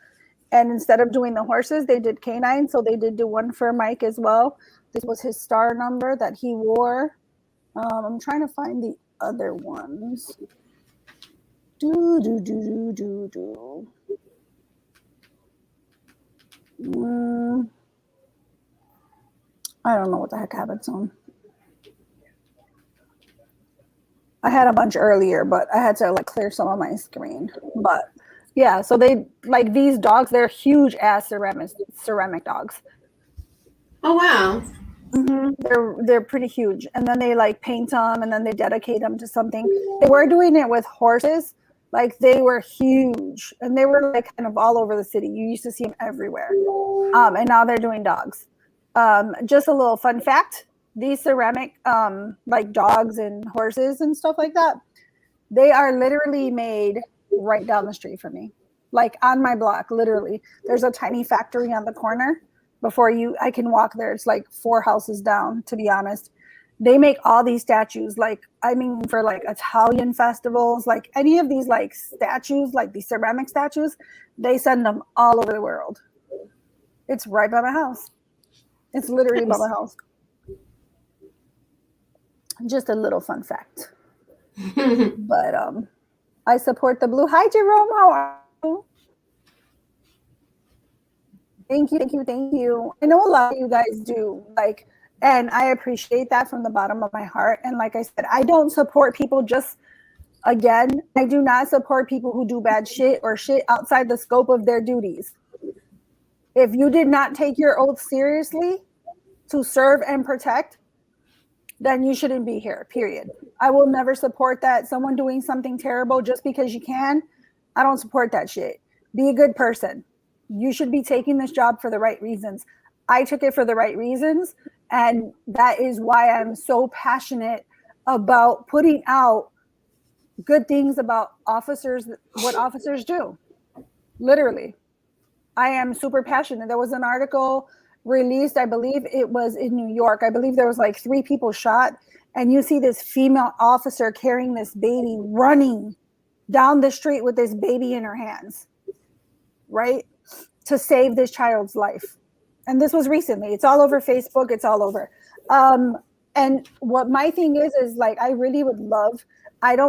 Speaker 1: And instead of doing the horses, they did canines. So they did do one for Mike as well. This was his star number that he wore. I'm trying to find the other ones. I don't know what the heck happened to him. I had a bunch earlier, but I had to like clear some of my screen. But yeah, so they like these dogs. They're huge ass ceramic dogs.
Speaker 4: Oh wow!
Speaker 1: Mm-hmm. They're pretty huge, and then they like paint them, and then they dedicate them to something. They were doing it with horses, like they were huge, and they were like kind of all over the city. You used to see them everywhere, and now they're doing dogs. Just a little fun fact. These ceramic, like dogs and horses and stuff like that, they are literally made right down the street from me, like on my block, literally. There's a tiny factory on the corner. I can walk there. It's like 4 houses down, to be honest. They make all these statues, like, I mean, for like Italian festivals, like any of these like statues, like these ceramic statues, they send them all over the world. It's right by my house. It's literally by my house. Just a little fun fact. But I support the blue. Hi, Jerome. How are you? Thank you. I know a lot of you guys do, like, and I appreciate that from the bottom of my heart. And like I said, I don't support people I do not support people who do bad shit or shit outside the scope of their duties. If you did not take your oath seriously to serve and protect, then you shouldn't be here, period. I will never support that. Someone doing something terrible just because you can, I don't support that shit. Be a good person. You should be taking this job for the right reasons. I took it for the right reasons, and that is why I'm so passionate about putting out good things about officers, what officers do. Literally. I am super passionate. There was an article released, I believe it was in New York. I believe there was like 3 people shot, and you see this female officer carrying this baby running down the street with this baby in her hands, right? To save this child's life. And this was recently. It's all over Facebook. It's all over. And what my thing is like, I really would love, I'm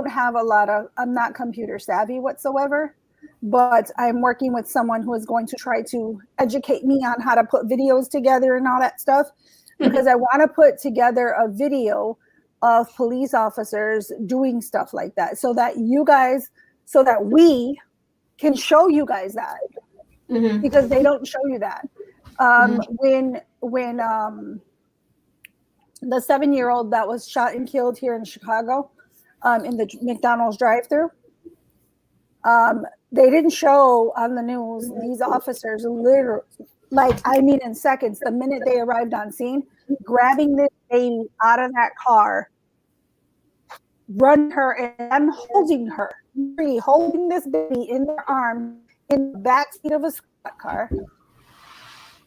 Speaker 1: not computer savvy whatsoever, but I'm working with someone who is going to try to educate me on how to put videos together and all that stuff, because I want to put together a video of police officers doing stuff like that so that we can show you guys that, because they don't show you that. When the 7-year-old that was shot and killed here in Chicago, in the McDonald's drive-thru, they didn't show on the news these officers literally, like, I mean, in seconds, the minute they arrived on scene, grabbing this baby out of that car, run her, and I'm holding this baby in their arm in the backseat of a squad car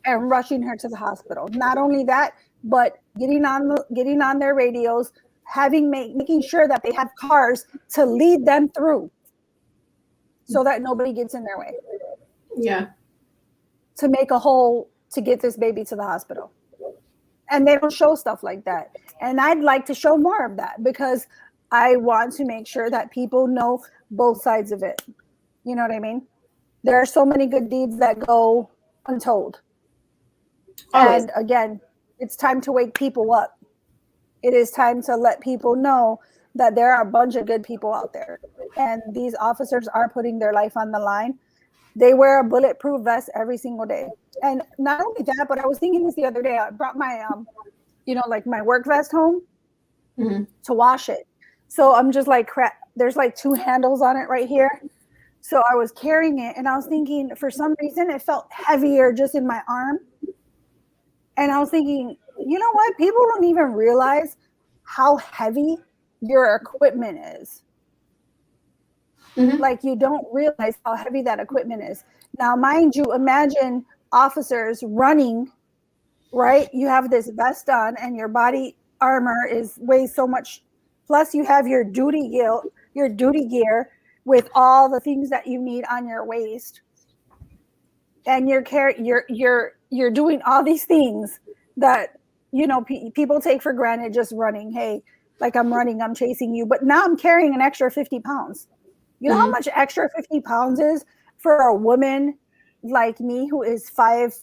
Speaker 1: and rushing her to the hospital. Not only that, but getting on their radios, making sure that they have cars to lead them through so that nobody gets in their way.
Speaker 4: Yeah.
Speaker 1: To make a hole to get this baby to the hospital. And they don't show stuff like that. And I'd like to show more of that because I want to make sure that people know both sides of it. You know what I mean? There are so many good deeds that go untold.
Speaker 4: Always.
Speaker 1: And again, it's time to wake people up. It is time to let people know that there are a bunch of good people out there. And these officers are putting their life on the line. They wear a bulletproof vest every single day. And not only that, but I was thinking this the other day. I brought my, like my work vest home to wash it. So I'm just like, crap, there's like 2 handles on it right here. So I was carrying it and I was thinking, for some reason, it felt heavier just in my arm. And I was thinking, you know what? People don't even realize how heavy your equipment is. Like you don't realize how heavy that equipment is. Now, mind you, imagine officers running, right? You have this vest on and your body armor weighs so much. Plus you have your duty gear with all the things that you need on your waist. And you're doing all these things that, people take for granted just running. Hey, like I'm running, I'm chasing you. But now I'm carrying an extra 50 pounds. You know how much extra 50 pounds is for a woman like me who is 5'6",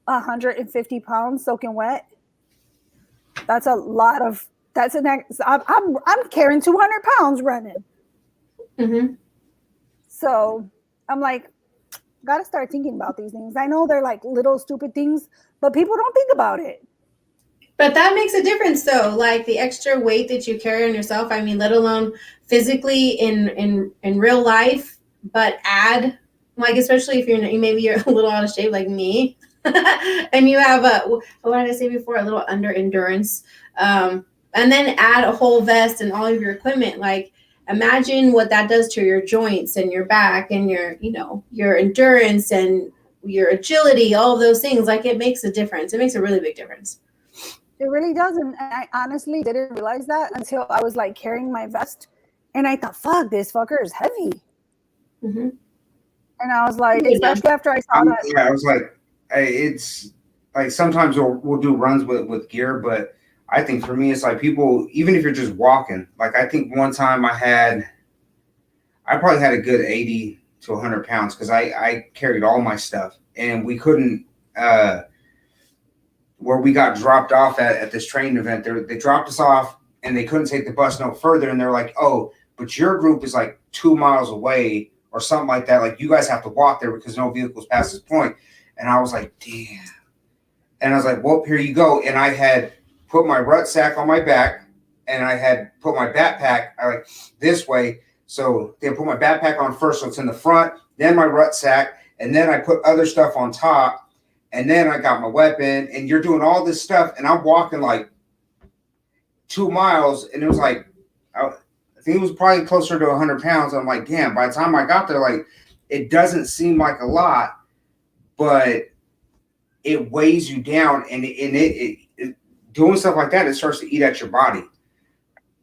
Speaker 1: 150 pounds soaking wet? That's a lot of. I'm carrying 200 pounds running. So I'm like, gotta start thinking about these things. I know they're like little stupid things, but people don't think about it.
Speaker 4: But that makes a difference, though. Like the extra weight that you carry on yourself. I mean, let alone physically in real life, but add, like, especially if you're a little out of shape like me, and you have what did I say before? A little under endurance, and then add a whole vest and all of your equipment. Like, imagine what that does to your joints and your back and your endurance and your agility. All of those things. Like, it makes a difference. It makes a really big difference.
Speaker 1: It really does. And I honestly didn't realize that until I was like carrying my vest and I thought, fuck, this fucker is heavy. And I was like, especially after I saw that.
Speaker 2: Yeah, I was like, it's like sometimes we'll do runs with gear, but I think for me, it's like people, even if you're just walking, like I think one time I probably had a good 80 to 100 pounds because I carried all my stuff and we couldn't, where we got dropped off at this training event, they dropped us off and they couldn't take the bus no further. And they're like, oh, but your group is like 2 miles away or something like that. Like you guys have to walk there because no vehicles past this point. And I was like, damn. And I was like, well, here you go. And I had put my rucksack on my back and I had put my backpack like this way. So they put my backpack on first, so it's in the front, then my rucksack, and then I put other stuff on top. And then I got my weapon, and you're doing all this stuff, and I'm walking like 2 miles, and it was like, I think it was probably closer to 100 pounds. I'm like, damn, by the time I got there, like, it doesn't seem like a lot, but it weighs you down, and it doing stuff like that, it starts to eat at your body,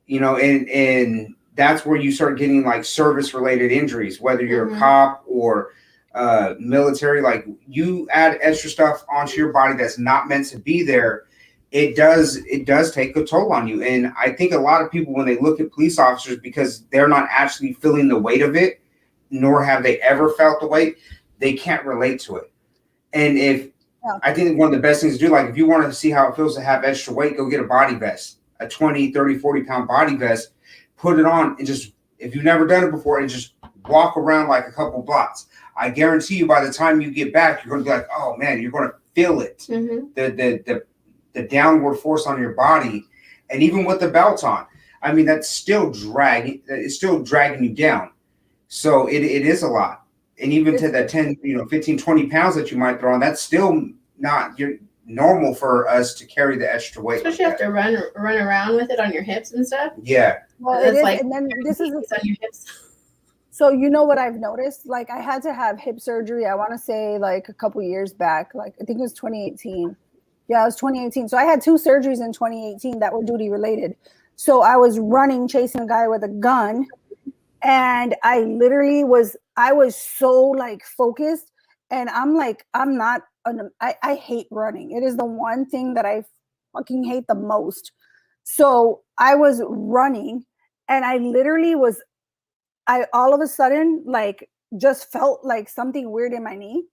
Speaker 2: and that's where you start getting like service-related injuries, whether you're a cop or military. Like you add extra stuff onto your body that's not meant to be there, it does take a toll on you. And I think a lot of people, when they look at police officers, because they're not actually feeling the weight of it, nor have they ever felt the weight, they can't relate to it. And I think one of the best things to do, like if you want to see how it feels to have extra weight, go get a body vest, a 20, 30, 40 pound body vest, put it on, and just, if you've never done it before, and just walk around like a couple blocks. I guarantee you by the time you get back, you're going to be like, oh man, you're going to feel it. The downward force on your body. And even with the belt on, I mean, it's still dragging you down. So it is a lot. And even to that 10, 15, 20 pounds that you might throw on, that's still not normal for us to carry the extra weight.
Speaker 4: Especially
Speaker 2: like
Speaker 4: have to run around with it on your hips and stuff.
Speaker 2: Yeah.
Speaker 1: Well, it is,
Speaker 4: like,
Speaker 1: and then this is
Speaker 4: on your hips.
Speaker 1: So you know what I've noticed? Like I had to have hip surgery, I want to say like a couple years back, like I think it was 2018. Yeah, it was 2018. So I had 2 surgeries in 2018 that were duty related. So I was running, chasing a guy with a gun. And I literally I was so like focused, and I'm like, I hate running. It is the one thing that I fucking hate the most. So I was running, and I literally I all of a sudden like just felt like something weird in my knee.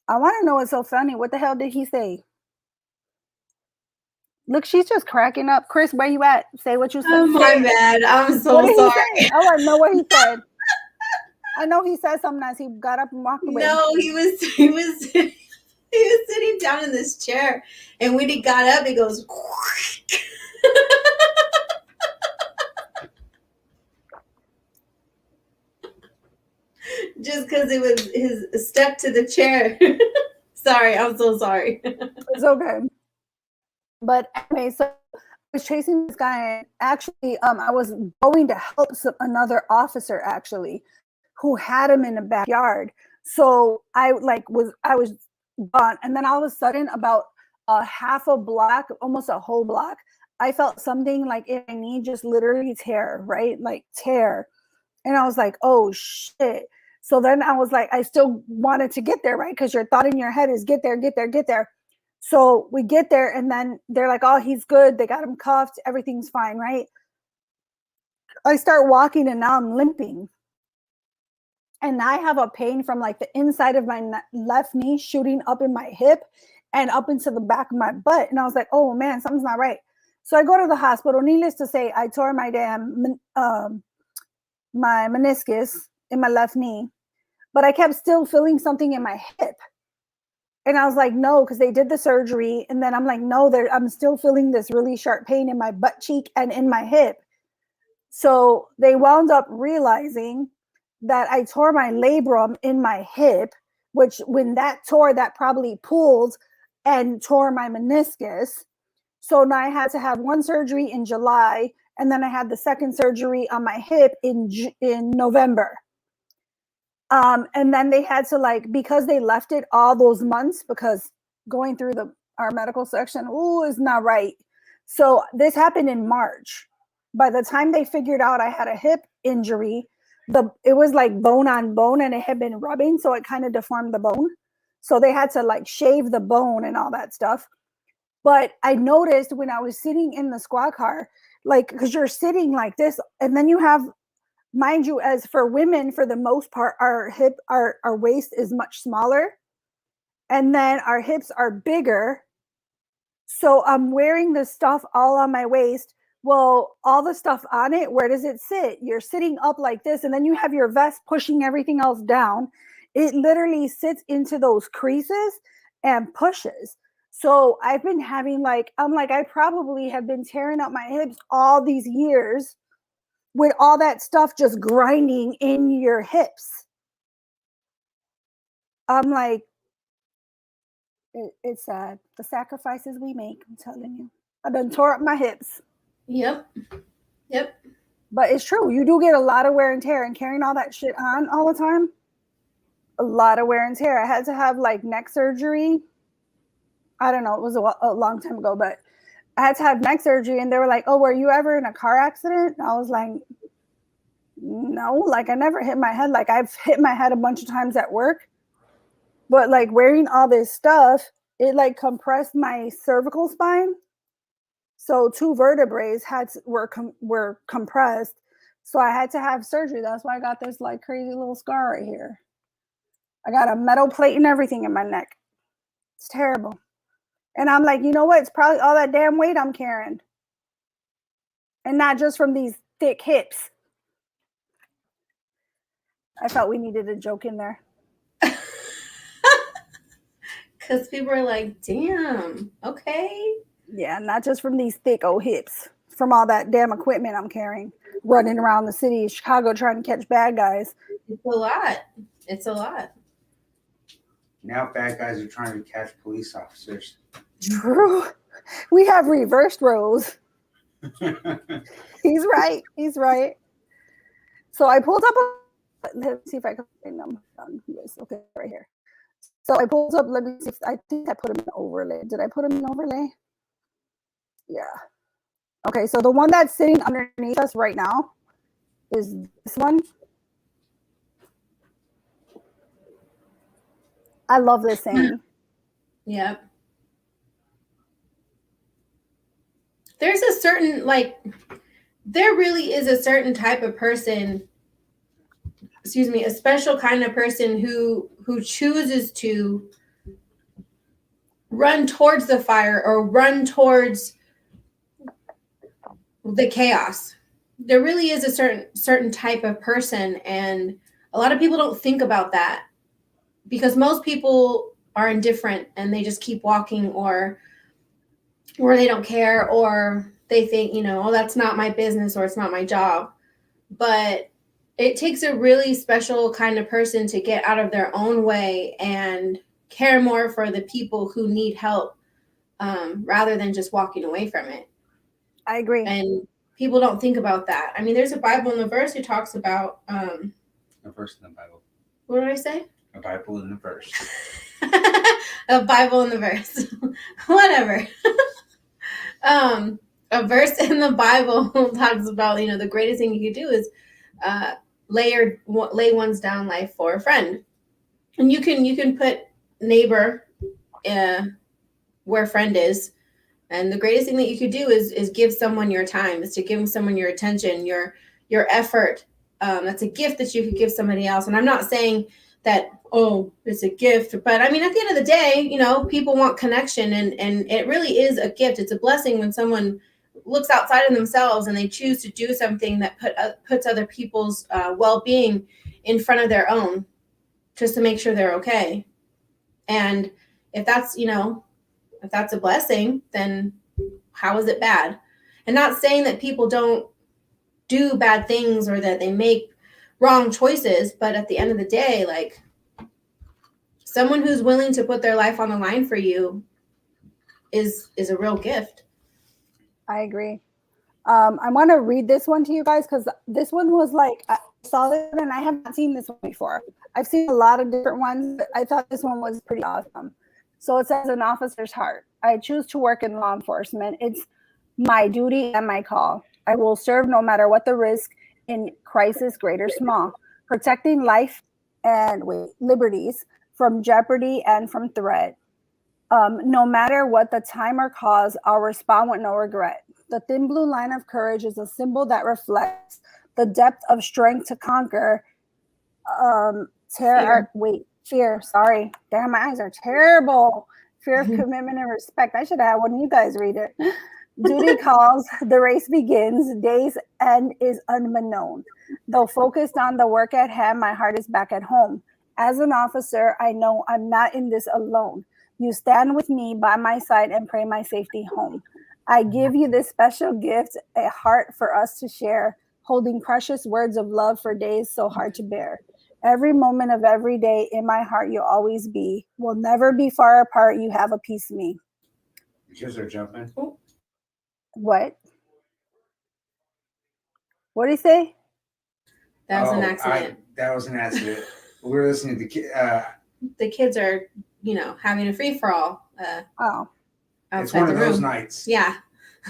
Speaker 1: I want to know what's so funny. What the hell did he say? Look, she's just cracking up. Chris, where you at? Say what you said.
Speaker 4: Oh, my bad. I'm so
Speaker 1: What did
Speaker 4: sorry.
Speaker 1: he say? I want to know what he said. I know he said something as he got up and walked away.
Speaker 4: No, he was he was sitting down in this chair, and when he got up, he goes. Just because it was his step to the chair. Sorry, I'm so sorry.
Speaker 1: It's okay. But anyway, so I was chasing this guy, and actually, I was going to help another officer actually, who had him in the backyard. So I was gone, and then all of a sudden, about a half a block, almost a whole block, I felt something like in my knee just literally tear, right? Like tear. And I was like, oh shit. So then I was like, I still wanted to get there, right? Because your thought in your head is get there, get there, get there. So we get there, and then they're like, oh, he's good. They got him cuffed. Everything's fine, right? I start walking, and now I'm limping. And I have a pain from like the inside of my left knee shooting up in my hip and up into the back of my butt. And I was like, oh man, something's not right. So I go to the hospital. Needless to say, I tore my damn my meniscus in my left knee, but I kept still feeling something in my hip. And I was like, no, because they did the surgery. And then I'm like, no, I'm still feeling this really sharp pain in my butt cheek and in my hip. So they wound up realizing that I tore my labrum in my hip, which when that tore, that probably pulled and tore my meniscus. So now I had to have one surgery in July, and then I had the second surgery on my hip in November. And then they had to because they left it all those months, because going through our medical section, is not right. So this happened in March. By the time they figured out I had a hip injury, it was like bone on bone, and it had been rubbing, so it kind of deformed the bone. So they had to shave the bone and all that stuff. But I noticed when I was sitting in the squad car, because you're sitting like this, and then you have, mind you, as for women, for the most part, our waist is much smaller, and then our hips are bigger. So I'm wearing this stuff all on my waist. Well, all the stuff on it, where does it sit? You're sitting up like this, and then you have your vest pushing everything else down. It literally sits into those creases and pushes. So I've been having I probably have been tearing up my hips all these years with all that stuff just grinding in your hips. I'm like, it's sad. The sacrifices we make, I'm telling you. I've been tore up my hips.
Speaker 4: Yep.
Speaker 1: But it's true. You do get a lot of wear and tear, and carrying all that shit on all the time. A lot of wear and tear. I had to have neck surgery. I don't know. It was a long time ago, but I had to have neck surgery, and they were like, oh, were you ever in a car accident? And I was like, no, I never hit my head. I've hit my head a bunch of times at work, but wearing all this stuff, it compressed my cervical spine. So 2 vertebrae were compressed. So I had to have surgery. That's why I got this crazy little scar right here. I got a metal plate and everything in my neck. It's terrible. And I'm like, you know what? It's probably all that damn weight I'm carrying. And not just from these thick hips. I thought we needed a joke in there.
Speaker 4: Because people are like, damn, okay.
Speaker 1: Yeah, not just from these thick old hips. From all that damn equipment I'm carrying. Running around the city of Chicago trying to catch bad guys.
Speaker 4: It's a lot.
Speaker 2: Now bad guys are trying to catch police officers.
Speaker 1: True. We have reversed roles. He's right. So I pulled up let's see if I can find them. Okay, right here. So I pulled up, let me see. I think I put him in overlay. Did I put him in overlay? Yeah. Okay, so the one that's sitting underneath us right now is this one. I love this saying.
Speaker 4: Yep. There's a certain, like, there really is a certain type of person, excuse me, a special kind of person who chooses to run towards the fire or run towards the chaos. There really is a certain type of person, and a lot of people don't think about that because most people are indifferent and they just keep walking, or they don't care, or they think, you know, oh, that's not my business or it's not my job. But it takes a really special kind of person to get out of their own way and care more for the people who need help, rather than just walking away from it.
Speaker 1: I agree.
Speaker 4: And people don't think about that. I mean, there's a Bible in the verse who talks about
Speaker 2: A verse in the Bible.
Speaker 4: what did I say?
Speaker 2: A Bible in the verse.
Speaker 4: A Bible in the verse. Whatever. A verse in the Bible talks about, you know, the greatest thing you could do is lay one's down life for a friend. And you can put neighbor where friend is. And the greatest thing that you could do is give someone your time, is to give someone your attention, your effort. That's a gift that you could give somebody else. And I'm not saying that, oh, it's a gift, but I mean, at the end of the day, you know, people want connection, and it really is a gift. It's a blessing when someone looks outside of themselves and they choose to do something that puts other people's well-being in front of their own, just to make sure they're okay. And if that's, you know, if that's a blessing, then how is it bad? And not saying that people don't do bad things or that they make wrong choices, but at the end of the day, like, someone who's willing to put their life on the line for you is a real gift.
Speaker 1: I agree. I want to read this one to you guys because this one was like, I saw it and I haven't seen this one before. I've seen a lot of different ones, but I thought this one was pretty awesome. So it says, an officer's heart. I choose to work in law enforcement. It's my duty and my call. I will serve no matter what the risk, in crisis, great or small, protecting life and liberties from jeopardy and from threat. No matter what the time or cause, I'll respond with no regret. The thin blue line of courage is a symbol that reflects the depth of strength to conquer. Fear. Sorry. Damn, my eyes are terrible. Fear of commitment and respect. I should have had one of you guys read it. Duty calls, the race begins, day's end is unknown. Though focused on the work at hand, my heart is back at home. As an officer, I know I'm not in this alone. You stand with me by my side and pray my safety home. I give you this special gift, a heart for us to share, holding precious words of love for days so hard to bear. Every moment of every day in my heart you'll always be. We'll never be far apart. You have a piece of me.
Speaker 2: You kids are jumping.
Speaker 1: What? What did he say?
Speaker 4: That was an accident.
Speaker 2: That was an accident. We were listening to
Speaker 4: the kids are, you know, having a free-for-all.
Speaker 2: It's one of those nights.
Speaker 4: Yeah.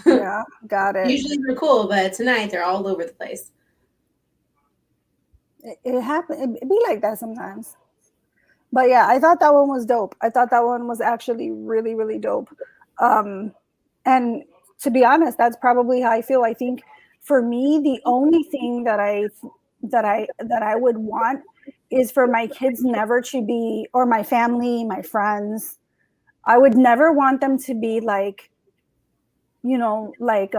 Speaker 1: Yeah, got it.
Speaker 4: Usually they're cool, but tonight they're all over the place.
Speaker 1: It happened. It'd be like that sometimes. But yeah, I thought that one was dope. I thought that one was actually really, really dope. And to be honest, that's probably how I feel. I think for me, the only thing that I would want is for my kids never to be, or my family, my friends, I would never want them to be like, you know, like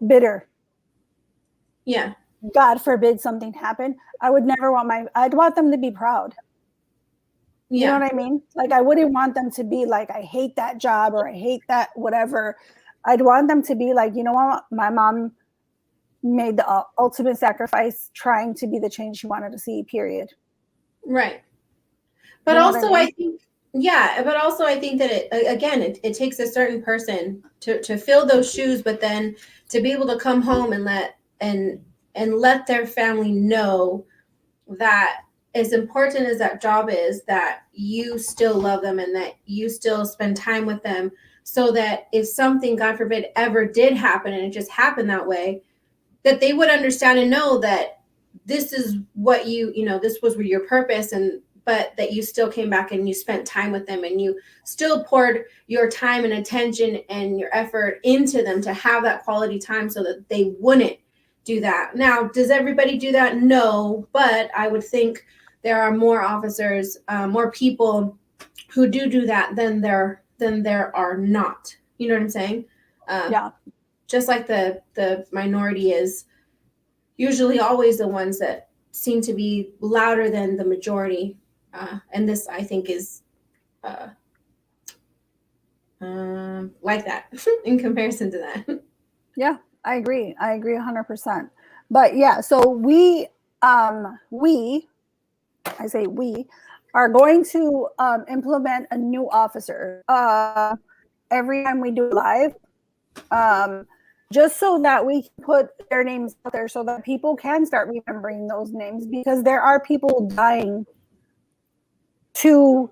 Speaker 1: bitter.
Speaker 4: Yeah.
Speaker 1: God forbid something happened. I'd want them to be proud. You know what I mean? Like, I wouldn't want them to be like, I hate that job or I hate that whatever. I'd want them to be like, you know what? My mom made the ultimate sacrifice trying to be the change she wanted to see, period.
Speaker 4: Right. But also I think that it takes a certain person to fill those shoes, but then to be able to come home and let their family know that as important as that job is, that you still love them and that you still spend time with them so that if something, God forbid, ever did happen and it just happened that way, that they would understand and know that this is what this was your purpose, but that you still came back and you spent time with them and you still poured your time and attention and your effort into them to have that quality time so that they wouldn't do that. Now, does everybody do that? No, but I would think there are more officers, more people who do that than there are not. You know what I'm saying?
Speaker 1: Yeah.
Speaker 4: Just like the minority is usually always the ones that seem to be louder than the majority. And this, I think, is like that in comparison to that.
Speaker 1: Yeah, I agree 100%. But yeah, so I say we are going to implement a new officer every time we do live, just so that we can put their names out there so that people can start remembering those names, because there are people dying to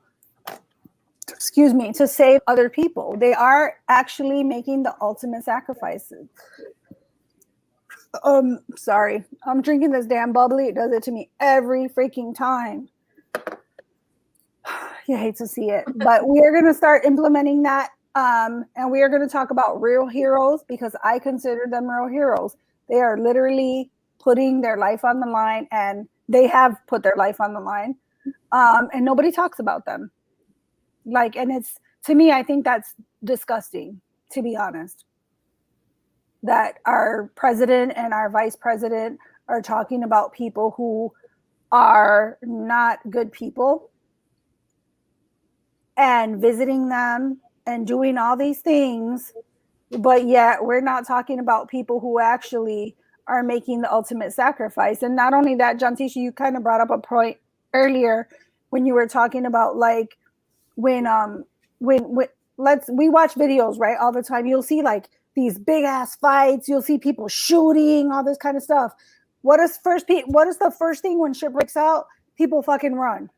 Speaker 1: save other people. They are actually making the ultimate sacrifices. Sorry, I'm drinking this damn bubbly. It does it to me every freaking time. You hate to see it, but we are going to start implementing that. And we are going to talk about real heroes, because I consider them real heroes. They are literally putting their life on the line, and they have put their life on the line. And nobody talks about them. And it's, to me, I think that's disgusting, to be honest, that our president and our vice president are talking about people who are not good people and visiting them and doing all these things, but yet we're not talking about people who actually are making the ultimate sacrifice. And not only that, John Tisha, you kind of brought up a point earlier when you were talking about when we watch videos, right, all the time. You'll see these big ass fights. You'll see people shooting, all this kind of stuff. What is the first thing when shit breaks out? People fucking run.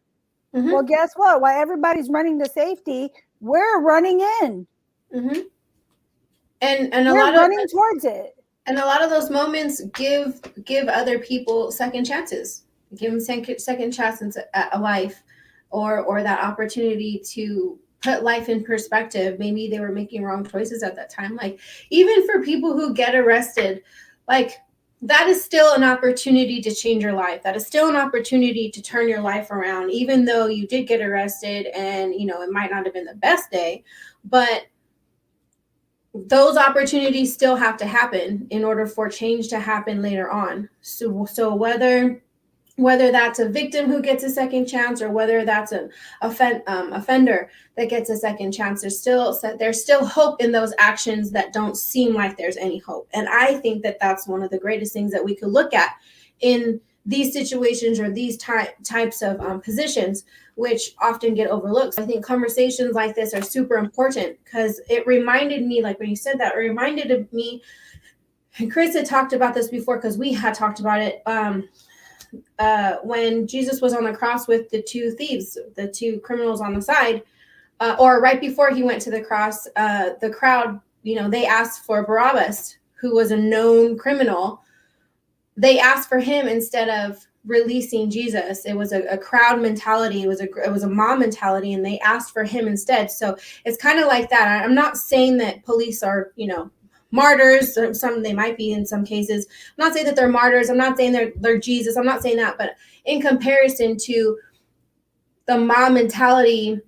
Speaker 1: Mm-hmm. Well, guess what? While everybody's running to safety, we're running in.
Speaker 4: Mm-hmm. And
Speaker 1: we're running towards it.
Speaker 4: And a lot of those moments give other people second chances. Give them second chances at a life, or that opportunity to put life in perspective. Maybe they were making wrong choices at that time. Even for people who get arrested, that is still an opportunity to change your life. That is still an opportunity to turn your life around, even though you did get arrested and, it might not have been the best day, but those opportunities still have to happen in order for change to happen later on. So whether that's a victim who gets a second chance, or whether that's an offender that gets a second chance, there's still hope in those actions that don't seem like there's any hope. And I think that that's one of the greatest things that we could look at in these situations, or these types of positions, which often get overlooked. So I think conversations like this are super important, because it reminded me, when you said that, it reminded me, and Chris had talked about this before, because we had talked about it, when Jesus was on the cross with the two thieves, the two criminals on the side, or right before he went to the cross, the crowd, they asked for Barabbas, who was a known criminal. They asked for him instead of releasing Jesus. It was a crowd mentality. It was a mob mentality, and they asked for him instead. So it's kind of like that. I'm not saying that police are, martyrs. Some they might be in some cases. I'm not saying that they're martyrs. I'm not saying they're Jesus. I'm not saying that. But in comparison to the mob mentality,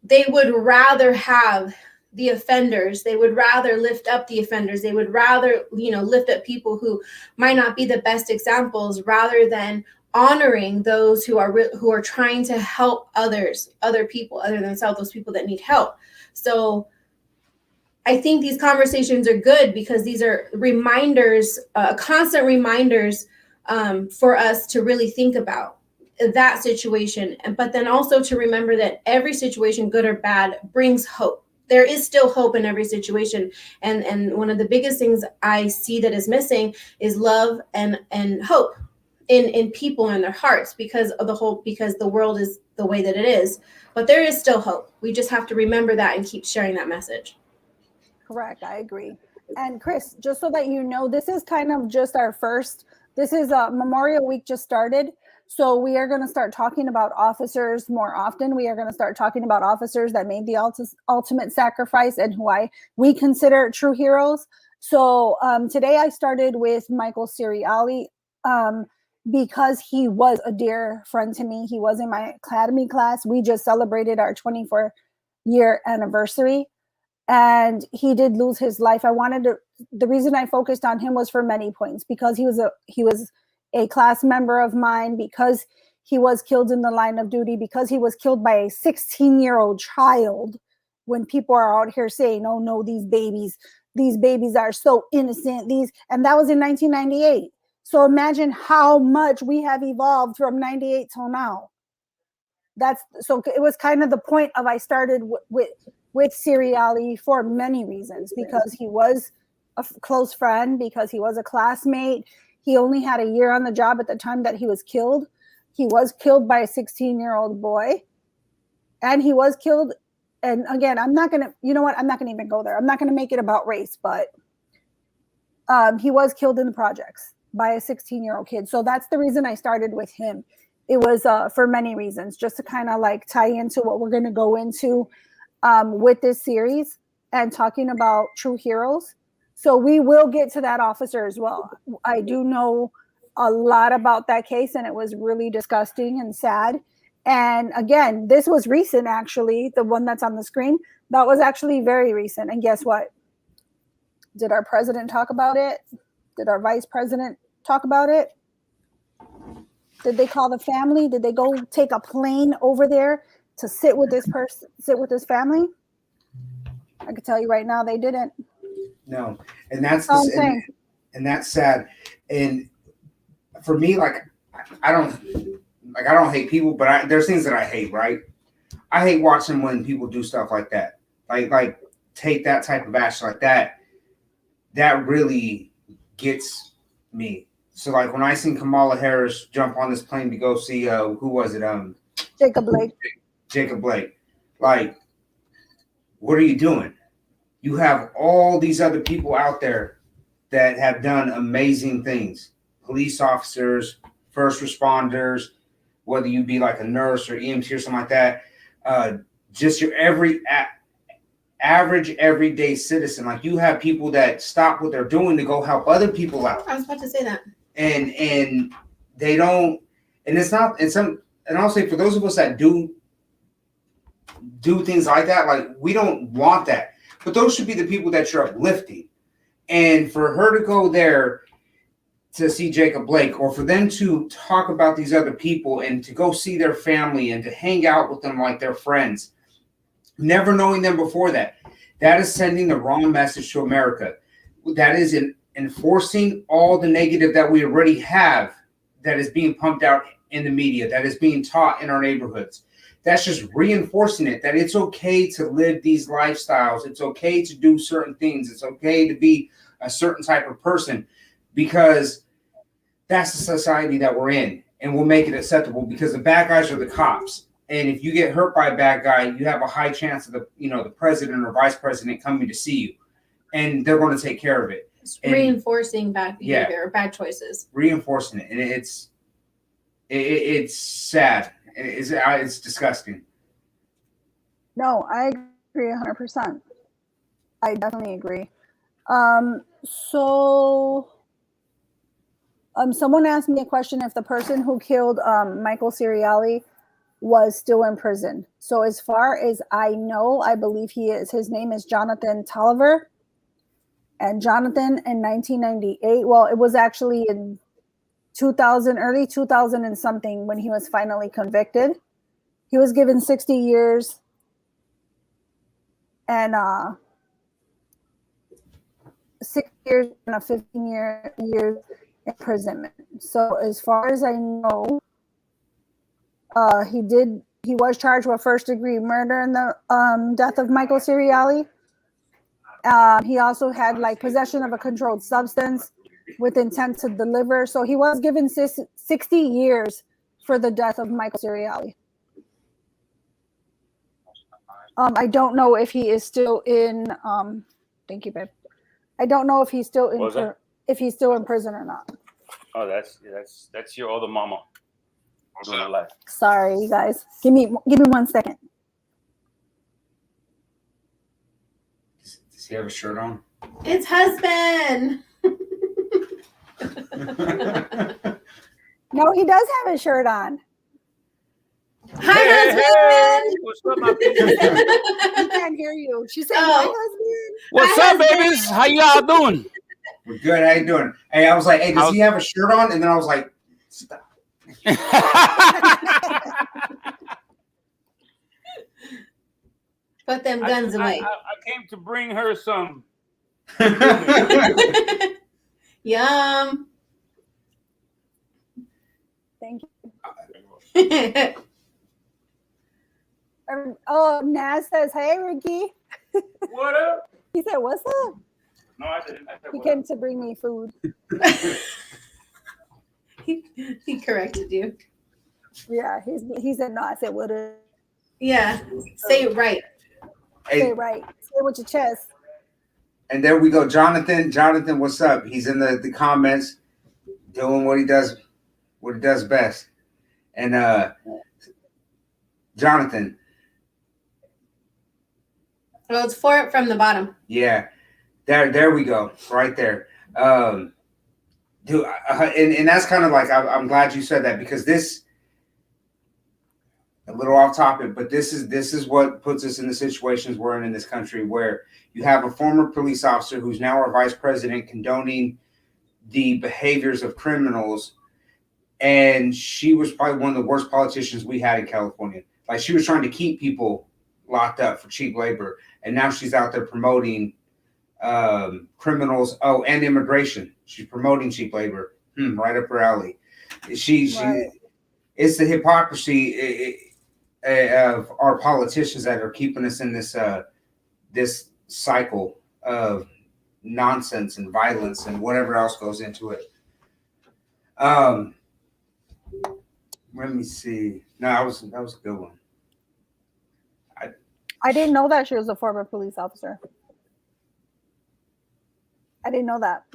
Speaker 4: they would rather have the offenders. They would rather lift up the offenders. They would rather, lift up people who might not be the best examples, rather than honoring those who are trying to help other people other than themselves, those people that need help. So I think these conversations are good, because these are reminders, constant reminders for us to really think about that situation. But then also to remember that every situation, good or bad, brings hope. There is still hope in every situation. And one of the biggest things I see that is missing is love and hope in people and their hearts because the world is the way that it is. But there is still hope. We just have to remember that and keep sharing that message.
Speaker 1: Correct. I agree. And Chris, just so that you know, this is kind of just this is Memorial Week just started. So we are going to start talking about officers more often. We are going to start talking about officers that made the ultimate sacrifice and who we consider true heroes. So today I started with Michael Ciriali because he was a dear friend to me. He was in my academy class. We just celebrated our 24-year anniversary. And he did lose his life. The reason I focused on him was for many points, because he was a class member of mine, because he was killed in the line of duty, because he was killed by a 16-year-old child. When people are out here saying, oh no, these babies are so innocent. And that was in 1998. So imagine how much we have evolved from 98 till now. So it was kind of the point of I started with Sirielli for many reasons, because he was a close friend, because he was a classmate. He only had a year on the job at the time that he was killed. He was killed by a 16-year-old boy, and he was killed. And again, I'm not going to even go there. I'm not going to make it about race, but he was killed in the projects by a 16-year-old kid. So that's the reason I started with him. It was for many reasons, just to kind of like tie into what we're going to go into with this series and talking about true heroes. So we will get to that officer as well. I do know a lot about that case, and it was really disgusting and sad. And again, this was recent, actually. The one that's on the screen, that was actually very recent. And guess what? Did our president talk about it? Did our vice president talk about it? Did they call the family? Did they go take a plane over there to sit with this family? I can tell you right now, they didn't.
Speaker 2: No, and that's and that's sad. And for me, I don't hate people, but there's things that I hate. Right? I hate watching when people do stuff like that, like take that type of action like that. That really gets me. So like when I seen Kamala Harris jump on this plane to go see who was it?
Speaker 1: Jacob Blake.
Speaker 2: Jacob Blake. Like, what are you doing? You have all these other people out there that have done amazing things. Police officers, first responders, whether you be like a nurse or EMT or something like that. Just your average everyday citizen. Like, you have people that stop what they're doing to go help other people out.
Speaker 4: I was about to say that.
Speaker 2: And they don't, and it's not, and I'll say for those of us that do things like that, like, we don't want that. But those should be the people that you're uplifting. And for her to go there to see Jacob Blake, or for them to talk about these other people and to go see their family and to hang out with them like their friends, never knowing them before that is sending the wrong message to America. That is enforcing all the negative that we already have, that is being pumped out in the media, that is being taught in our neighborhoods. That's just reinforcing it, that it's okay to live these lifestyles. It's okay to do certain things. It's okay to be a certain type of person, because that's the society that we're in, and we'll make it acceptable, because the bad guys are the cops. And if you get hurt by a bad guy, you have a high chance of the president or vice president coming to see you, and they're going to take care of it.
Speaker 4: It's reinforcing bad behavior or bad choices. Reinforcing it,
Speaker 2: and it's sad. It's disgusting.
Speaker 1: No, I agree 100%. I definitely agree. Someone asked me a question if the person who killed Michael Ciriali was still in prison. So as far as I know, I believe he is. His name is Jonathan Tolliver. And Jonathan in 1998, well, it was actually in 2000, early 2000 and something, when he was finally convicted. He was given 60 years and 6 years and a 15-year imprisonment. So as far as I know, he was charged with first-degree murder in the death of Michael Ciriali. He also had like possession of a controlled substance. with intent to deliver. So he was given 60 years for the death of Michael Ciriali. I don't know if he is still in. Thank you, babe. I don't know if he's still in prison or not.
Speaker 7: Oh, that's your older mama.
Speaker 1: Sorry, you guys. Give me 1 second.
Speaker 2: Does he have a shirt on?
Speaker 4: It's husband.
Speaker 1: No, he does have his shirt on.
Speaker 4: Hi, husband.
Speaker 7: Hey, what's up, my people?
Speaker 1: I can't hear you. She said, "My husband."
Speaker 7: What's
Speaker 4: Hi,
Speaker 7: up, babies? How y'all doing?
Speaker 2: We're good. How you doing? Hey, I was like, hey, does he have a shirt on? And then I was like, stop.
Speaker 4: Put them guns away.
Speaker 7: I came to bring her some.
Speaker 4: Yum.
Speaker 1: Thank you. Oh, Naz says, "Hey, Ricky."
Speaker 7: What up?
Speaker 1: He said, "What's up?"
Speaker 7: No, I didn't. I said,
Speaker 1: He
Speaker 7: what
Speaker 1: came
Speaker 7: up?
Speaker 1: to bring me food.
Speaker 4: He corrected you.
Speaker 1: Yeah, he said no. I said, "What up?"
Speaker 4: Yeah. Say it right.
Speaker 1: Say
Speaker 2: Hey,
Speaker 1: it right. Say it with your chest.
Speaker 2: and there we go. Jonathan, what's up? He's in the comments doing what he does best. And Jonathan,
Speaker 4: Well, it's 4 from the bottom.
Speaker 2: yeah. There we go. Right there. Dude, and that's kind of like I'm glad you said that, because this, a little off topic, but this is what puts us in the situations we're in this country, where you have a former police officer who's now our vice president condoning the behaviors of criminals, and she was probably one of the worst politicians we had in California. Like, she was trying to keep people locked up for cheap labor, and now she's out there promoting criminals. Oh, and immigration. She's promoting cheap labor. Right up her alley. She it's the hypocrisy of our politicians that are keeping us in this cycle of nonsense and violence and whatever else goes into it. Let me see. No, that was a good one.
Speaker 1: I didn't know that she was a former police officer. I didn't know that.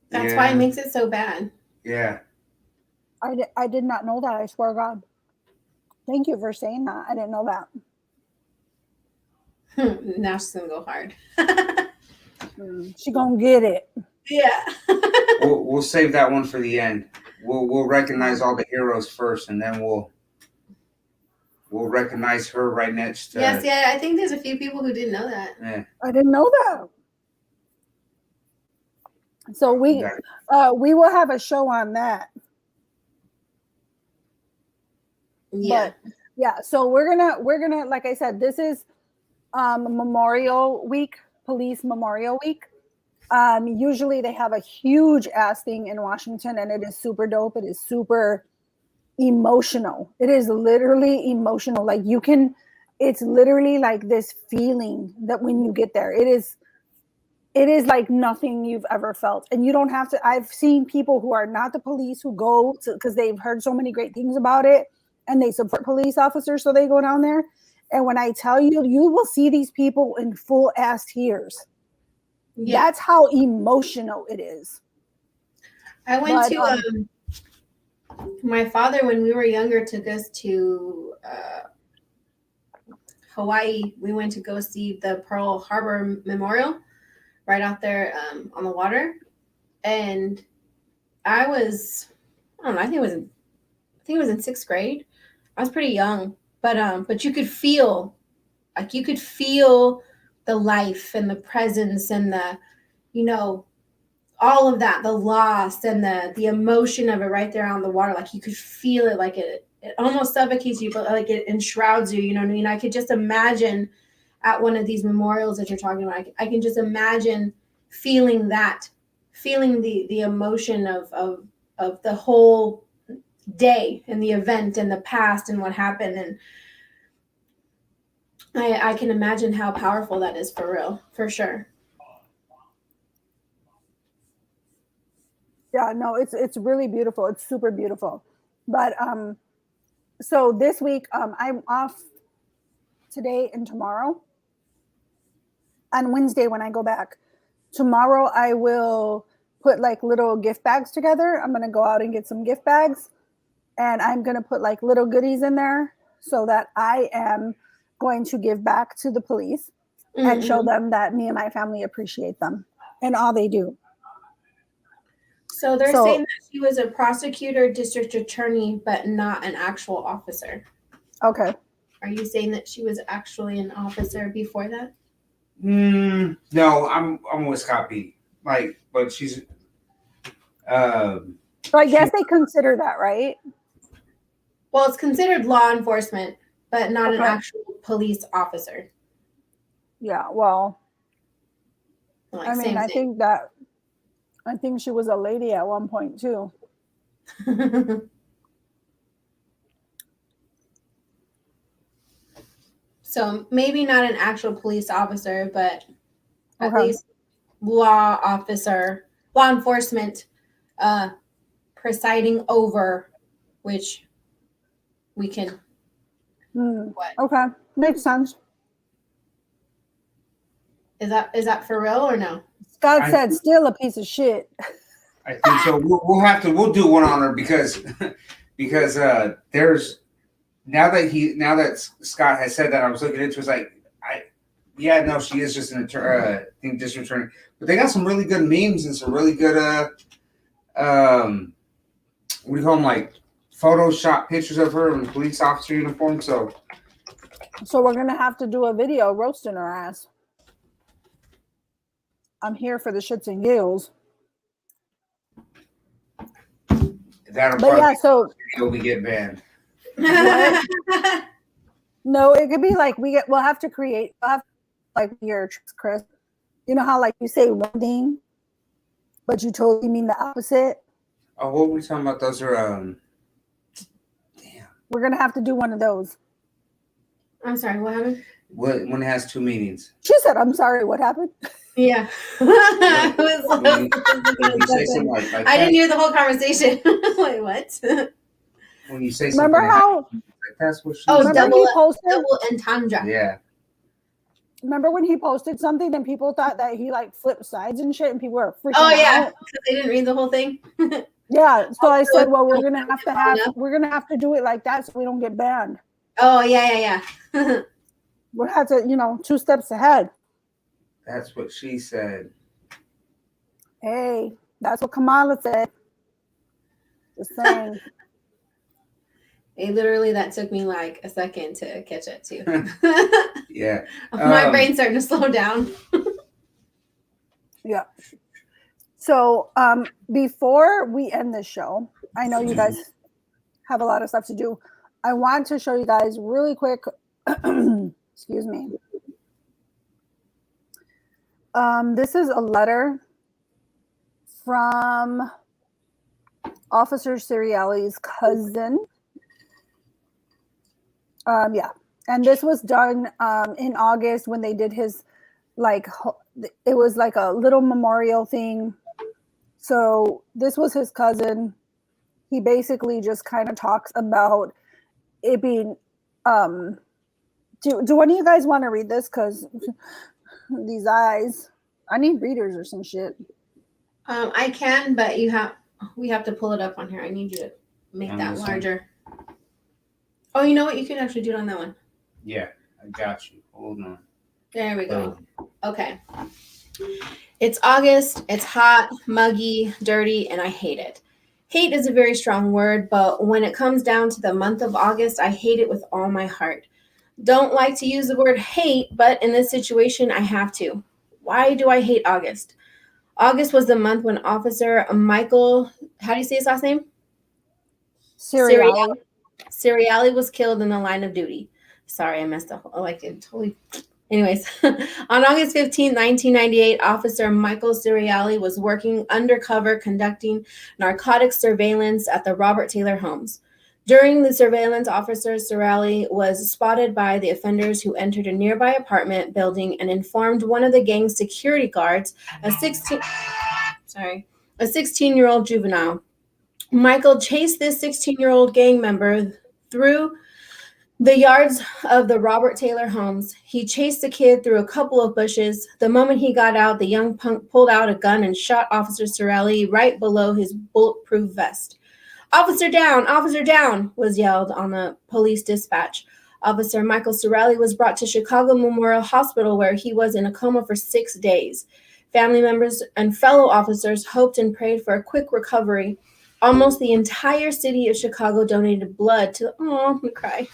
Speaker 4: That's why it makes it so bad.
Speaker 2: Yeah.
Speaker 1: I did not know that. I swear to God. Thank you for saying that. I didn't know that.
Speaker 4: Now she's gonna go hard.
Speaker 1: She gonna get it.
Speaker 4: Yeah.
Speaker 2: We'll save that one for the end. We'll recognize all the heroes first, and then we'll recognize her right next to.
Speaker 4: Yes, yeah. I think there's a few people who didn't know that.
Speaker 2: Yeah.
Speaker 1: I didn't know that. So we will have a show on that.
Speaker 4: Yeah.
Speaker 1: But, yeah. So we're gonna like I said, this is Memorial Week, Police Memorial Week. Usually they have a huge ass thing in Washington, and it is super dope. It is super emotional. It is literally emotional. Like it's literally like this feeling that when you get there, it is like nothing you've ever felt. And you don't have to. I've seen people who are not the police who go because they've heard so many great things about it, and they support police officers, so they go down there. And when I tell you, you will see these people in full ass tears. Yeah. That's how emotional it is.
Speaker 4: I went to my father, when we were younger, took us to Hawaii. We went to go see the Pearl Harbor Memorial right out there on the water. And I don't know, I think it was in 6th grade. I was pretty young, but you could feel the life and the presence and the, all of that, the loss and the emotion of it right there on the water. Like you could feel it, like it almost suffocates you, but like it enshrouds you. You know what I mean? I could just imagine at one of these memorials that you're talking about, I can just imagine feeling the emotion of the whole day and the event and the past and what happened. And I can imagine how powerful that is, for real, for sure.
Speaker 1: Yeah, no, it's really beautiful. It's super beautiful. But so this week I'm off today and tomorrow. On Wednesday when I go back. Tomorrow I will put like little gift bags together. I'm going to go out and get some gift bags, and I'm going to put like little goodies in there so that I am going to give back to the police and show them that me and my family appreciate them and all they do.
Speaker 4: So they're saying that she was a prosecutor, district attorney, but not an actual officer.
Speaker 1: Okay.
Speaker 4: Are you saying that she was actually an officer before that?
Speaker 2: No, I'm almost copy. Like, but she's.
Speaker 1: So I guess they consider that, right?
Speaker 4: Well, it's considered law enforcement, but not an
Speaker 1: Okay.
Speaker 4: actual police officer.
Speaker 1: Yeah. Well,
Speaker 4: Like,
Speaker 1: I mean, I think she was a lady at one point too.
Speaker 4: So maybe not an actual police officer, but at
Speaker 1: Okay.
Speaker 4: least law enforcement, presiding over, which we can. What
Speaker 1: Okay, makes sense.
Speaker 4: is that for real or no?
Speaker 1: Scott said, "Still a piece of shit."
Speaker 2: I think so. We'll do one on her because there's now that Scott has said that, I was looking into it, it's like she is just an attorney, district attorney, but they got some really good memes and some really good what do you call them, like Photoshop pictures of her in police officer uniform. So
Speaker 1: we're gonna have to do a video roasting her ass. I'm here for the shits and giggles.
Speaker 2: that'll
Speaker 1: But yeah, so
Speaker 2: we get banned.
Speaker 1: no, it could be like we'll have to create. We'll have like your tricks, Chris. You know how like you say one thing, but you totally mean the opposite.
Speaker 2: Oh, what were we talking about? Those are damn.
Speaker 1: We're gonna have to do one of those.
Speaker 4: I'm sorry, what happened?
Speaker 2: When it has two meanings.
Speaker 1: She said, "I'm sorry, what happened?"
Speaker 4: Yeah.
Speaker 2: When you say something like
Speaker 4: I didn't hear the whole conversation. Wait, what?
Speaker 2: When you say something,
Speaker 1: Remember how?
Speaker 2: That's what she
Speaker 1: Remember he posted?
Speaker 4: double entendre.
Speaker 2: Yeah.
Speaker 1: Remember when he posted something and people thought that he like flipped sides and shit, and people were freaking
Speaker 4: Oh yeah,
Speaker 1: out?
Speaker 4: because they didn't read the whole thing.
Speaker 1: Yeah, so I said, well, we're gonna have to do it like that so we don't get banned.
Speaker 4: Oh yeah.
Speaker 1: We'll have to, 2 steps ahead.
Speaker 2: That's what she said.
Speaker 1: Hey, that's what Kamala said. Just saying.
Speaker 4: Hey, literally, that took me like a second to catch up to.
Speaker 2: Yeah.
Speaker 4: My brain's starting to slow down.
Speaker 1: Yeah. So before we end this show, I know you guys have a lot of stuff to do. I want to show you guys really quick. Excuse me. This is a letter from Officer Sirielli's cousin. Yeah. And this was done in August when they did his, it was like a little memorial thing. So this was his cousin. He basically just kind of talks about it being, do one of you guys want to read this? Because these eyes, I need readers or some shit.
Speaker 4: I can, but we have to pull it up on here. I need you to make that larger. Oh, you know what? You can actually do it on that one.
Speaker 2: Yeah, I got you. Hold on.
Speaker 4: There we go. Okay. It's August. It's hot, muggy, dirty, and I hate it. Hate is a very strong word, but when it comes down to the month of August, I hate it with all my heart. Don't like to use the word hate, but in this situation, I have to. Why do I hate August? August was the month when Officer Michael, how do you say his last name?
Speaker 1: Ciriali.
Speaker 4: Sirielli was killed in the line of duty. Sorry, I messed up. It totally. Anyways, on August 15, 1998, Officer Michael Ciriali was working undercover conducting narcotics surveillance at the Robert Taylor homes. During the surveillance, Officer Ciriali was spotted by the offenders who entered a nearby apartment building and informed one of the gang's security guards, a a 16-year-old juvenile. Michael chased this 16-year-old gang member through the yards of the Robert Taylor homes. He chased the kid through a couple of bushes. The moment he got out, the young punk pulled out a gun and shot Officer Ciriali right below his bulletproof vest. Officer down, was yelled on the police dispatch. Officer Michael Ciriali was brought to Chicago Memorial Hospital, where he was in a coma for 6 days. Family members and fellow officers hoped and prayed for a quick recovery. Almost the entire city of Chicago donated blood to, I'm gonna cry.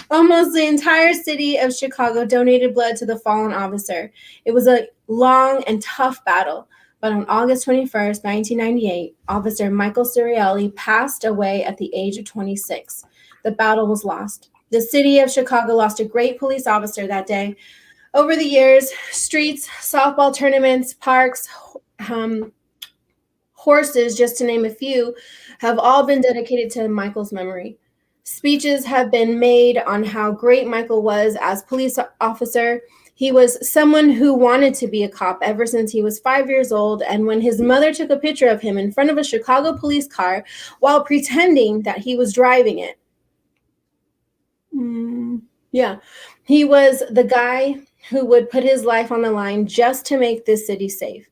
Speaker 4: Almost the entire city of Chicago donated blood to the fallen officer. It was a long and tough battle, but on August 21st, 1998, Officer Michael Sirielli passed away at the age of 26. The battle was lost. The city of Chicago lost a great police officer that day. Over the years, streets, softball tournaments, parks, horses, just to name a few, have all been dedicated to Michael's memory. Speeches have been made on how great Michael was as police officer. He was someone who wanted to be a cop ever since he was 5 years old, and when his mother took a picture of him in front of a Chicago police car while pretending that he was driving it. He was the guy who would put his life on the line just to make this city safe.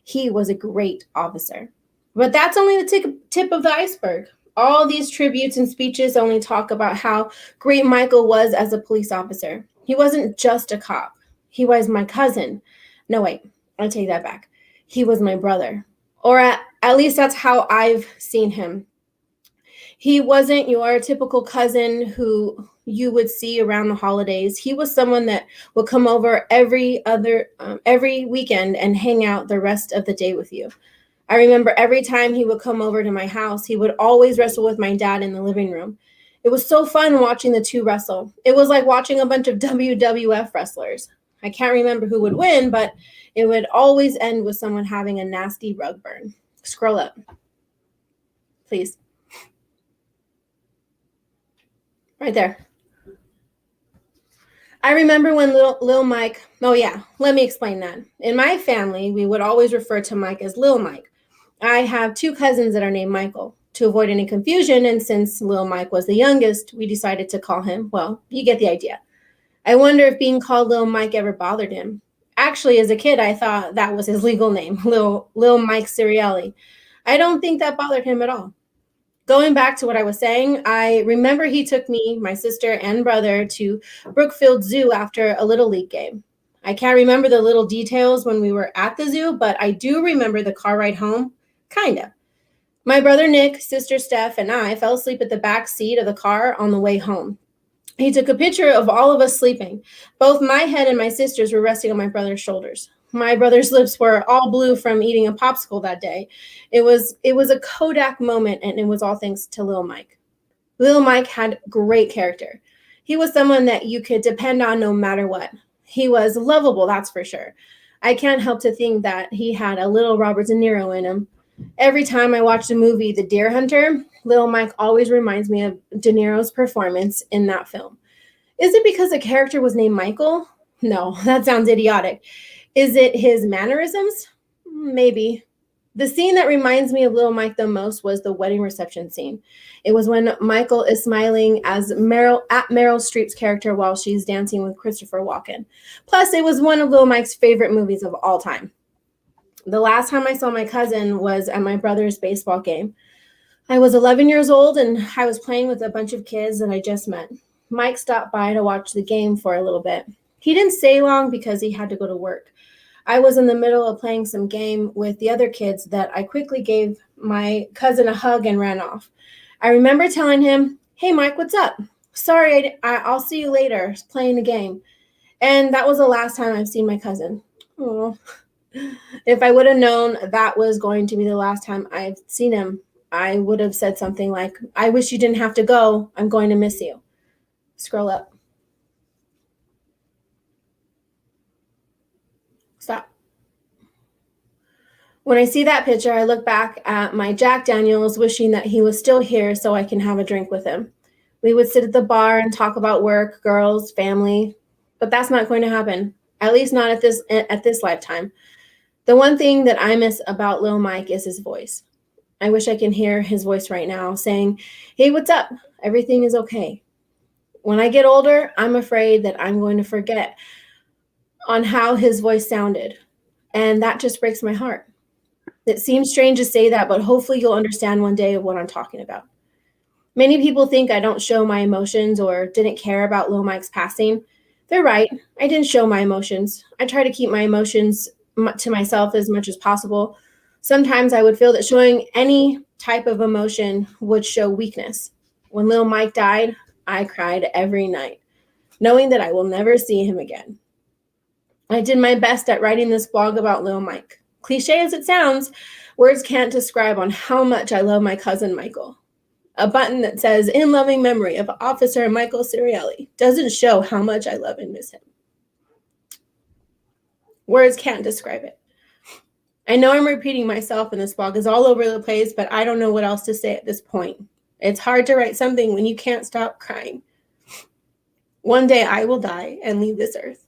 Speaker 4: He was a great officer. But that's only the tip of the iceberg. All these tributes and speeches only talk about how great Michael was as a police officer. He wasn't just a cop. He was my cousin. No, wait, I take that back. He was my brother. Or at least that's how I've seen him. He wasn't your typical cousin who you would see around the holidays. He was someone that would come over every weekend and hang out the rest of the day with you. I remember every time he would come over to my house, he would always wrestle with my dad in the living room. It was so fun watching the two wrestle. It was like watching a bunch of WWF wrestlers. I can't remember who would win, but it would always end with someone having a nasty rug burn. Scroll up, please. Right there. I remember when Lil Mike, let me explain that. In my family, we would always refer to Mike as Lil Mike. I have two cousins that are named Michael. To avoid any confusion, and since Lil Mike was the youngest, we decided to call him, well, you get the idea. I wonder if being called Lil Mike ever bothered him. Actually, as a kid, I thought that was his legal name, Lil Mike Ciriali. I don't think that bothered him at all. Going back to what I was saying, I remember he took me, my sister, and brother to Brookfield Zoo after a Little League game. I can't remember the little details when we were at the zoo, but I do remember the car ride home, kinda. My brother Nick, sister Steph, and I fell asleep at the back seat of the car on the way home. He took a picture of all of us sleeping. Both my head and my sister's were resting on my brother's shoulders. My brother's lips were all blue from eating a popsicle that day. It was a Kodak moment, and it was all thanks to Lil Mike. Lil Mike had great character. He was someone that you could depend on no matter what. He was lovable, that's for sure. I can't help to think that he had a little Robert De Niro in him. Every time I watch the movie The Deer Hunter, Lil Mike always reminds me of De Niro's performance in that film. Is it because the character was named Michael? No, that sounds idiotic. Is it his mannerisms? Maybe. The scene that reminds me of Lil Mike the most was the wedding reception scene. It was when Michael is smiling as Meryl Streep's character while she's dancing with Christopher Walken. Plus, it was one of Lil Mike's favorite movies of all time. The last time I saw my cousin was at my brother's baseball game. I was 11 years old and I was playing with a bunch of kids that I just met. Mike stopped by to watch the game for a little bit. He didn't stay long because he had to go to work. I was in the middle of playing some game with the other kids that I quickly gave my cousin a hug and ran off. I remember telling him, "Hey, Mike, what's up? Sorry, I'll see you later, playing a game." And that was the last time I've seen my cousin. Oh. If I would have known that was going to be the last time I've seen him, I would have said something like, "I wish you didn't have to go. I'm going to miss you." Scroll up. Stop. When I see that picture, I look back at my Jack Daniels, wishing that he was still here so I can have a drink with him. We would sit at the bar and talk about work, girls, family, but that's not going to happen, at least not at this lifetime. The one thing that I miss about Lil Mike is his voice. I wish I can hear his voice right now saying, "Hey, what's up? Everything is okay." When I get older, I'm afraid that I'm going to forget on how his voice sounded. And that just breaks my heart. It seems strange to say that, but hopefully you'll understand one day what I'm talking about. Many people think I don't show my emotions or didn't care about Lil Mike's passing. They're right. I didn't show my emotions. I try to keep my emotions to myself as much as possible. Sometimes I would feel that showing any type of emotion would show weakness. When Lil Mike died, I cried every night, knowing that I will never see him again. I did my best at writing this blog about Lil Mike. Cliche as it sounds, words can't describe on how much I love my cousin Michael. A button that says, "In loving memory of Officer Michael Sirielli," doesn't show how much I love and miss him. Words can't describe it. I know I'm repeating myself and this blog is all over the place, but I don't know what else to say at this point. It's hard to write something when you can't stop crying. One day I will die and leave this earth.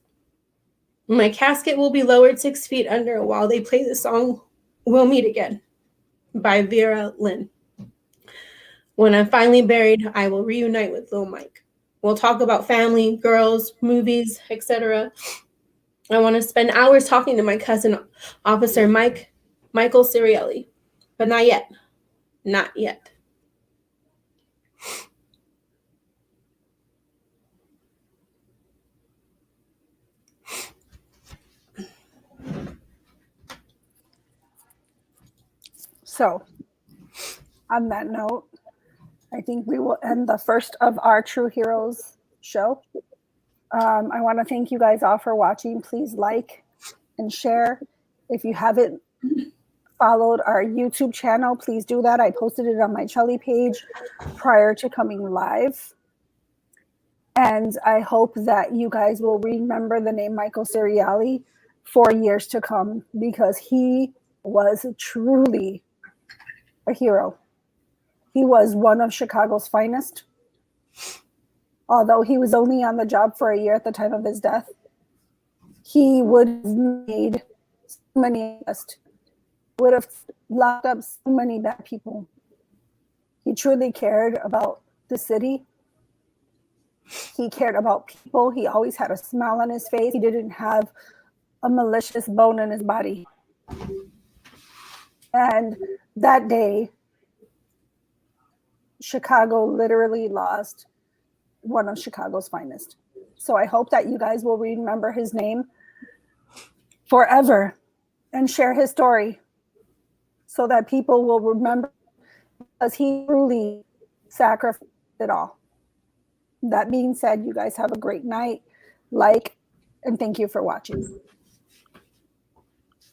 Speaker 4: My casket will be lowered 6 feet under while they play the song "We'll Meet Again" by Vera Lynn. When I'm finally buried, I will reunite with Lil Mike. We'll talk about family, girls, movies, etc. I want to spend hours talking to my cousin, Officer Michael Sirielli, but not yet. Not yet.
Speaker 1: So, on that note, I think we will end the first of our True Heroes show. I want to thank you guys all for watching. Please like and share. If you haven't followed our YouTube channel, please do that. I posted it on my Chelly page prior to coming live. And I hope that you guys will remember the name Michael Ciriali for years to come, because he was truly a hero. He was one of Chicago's finest. Although he was only on the job for a year at the time of his death, he would have made so many arrests, would have locked up so many bad people. He truly cared about the city. He cared about people. He always had a smile on his face. He didn't have a malicious bone in his body. And that day, Chicago literally lost one of Chicago's finest. So I hope that you guys will remember his name forever and share his story so that people will remember, because he truly sacrificed it all. That being said, you guys have a great night. Like, and thank you for watching.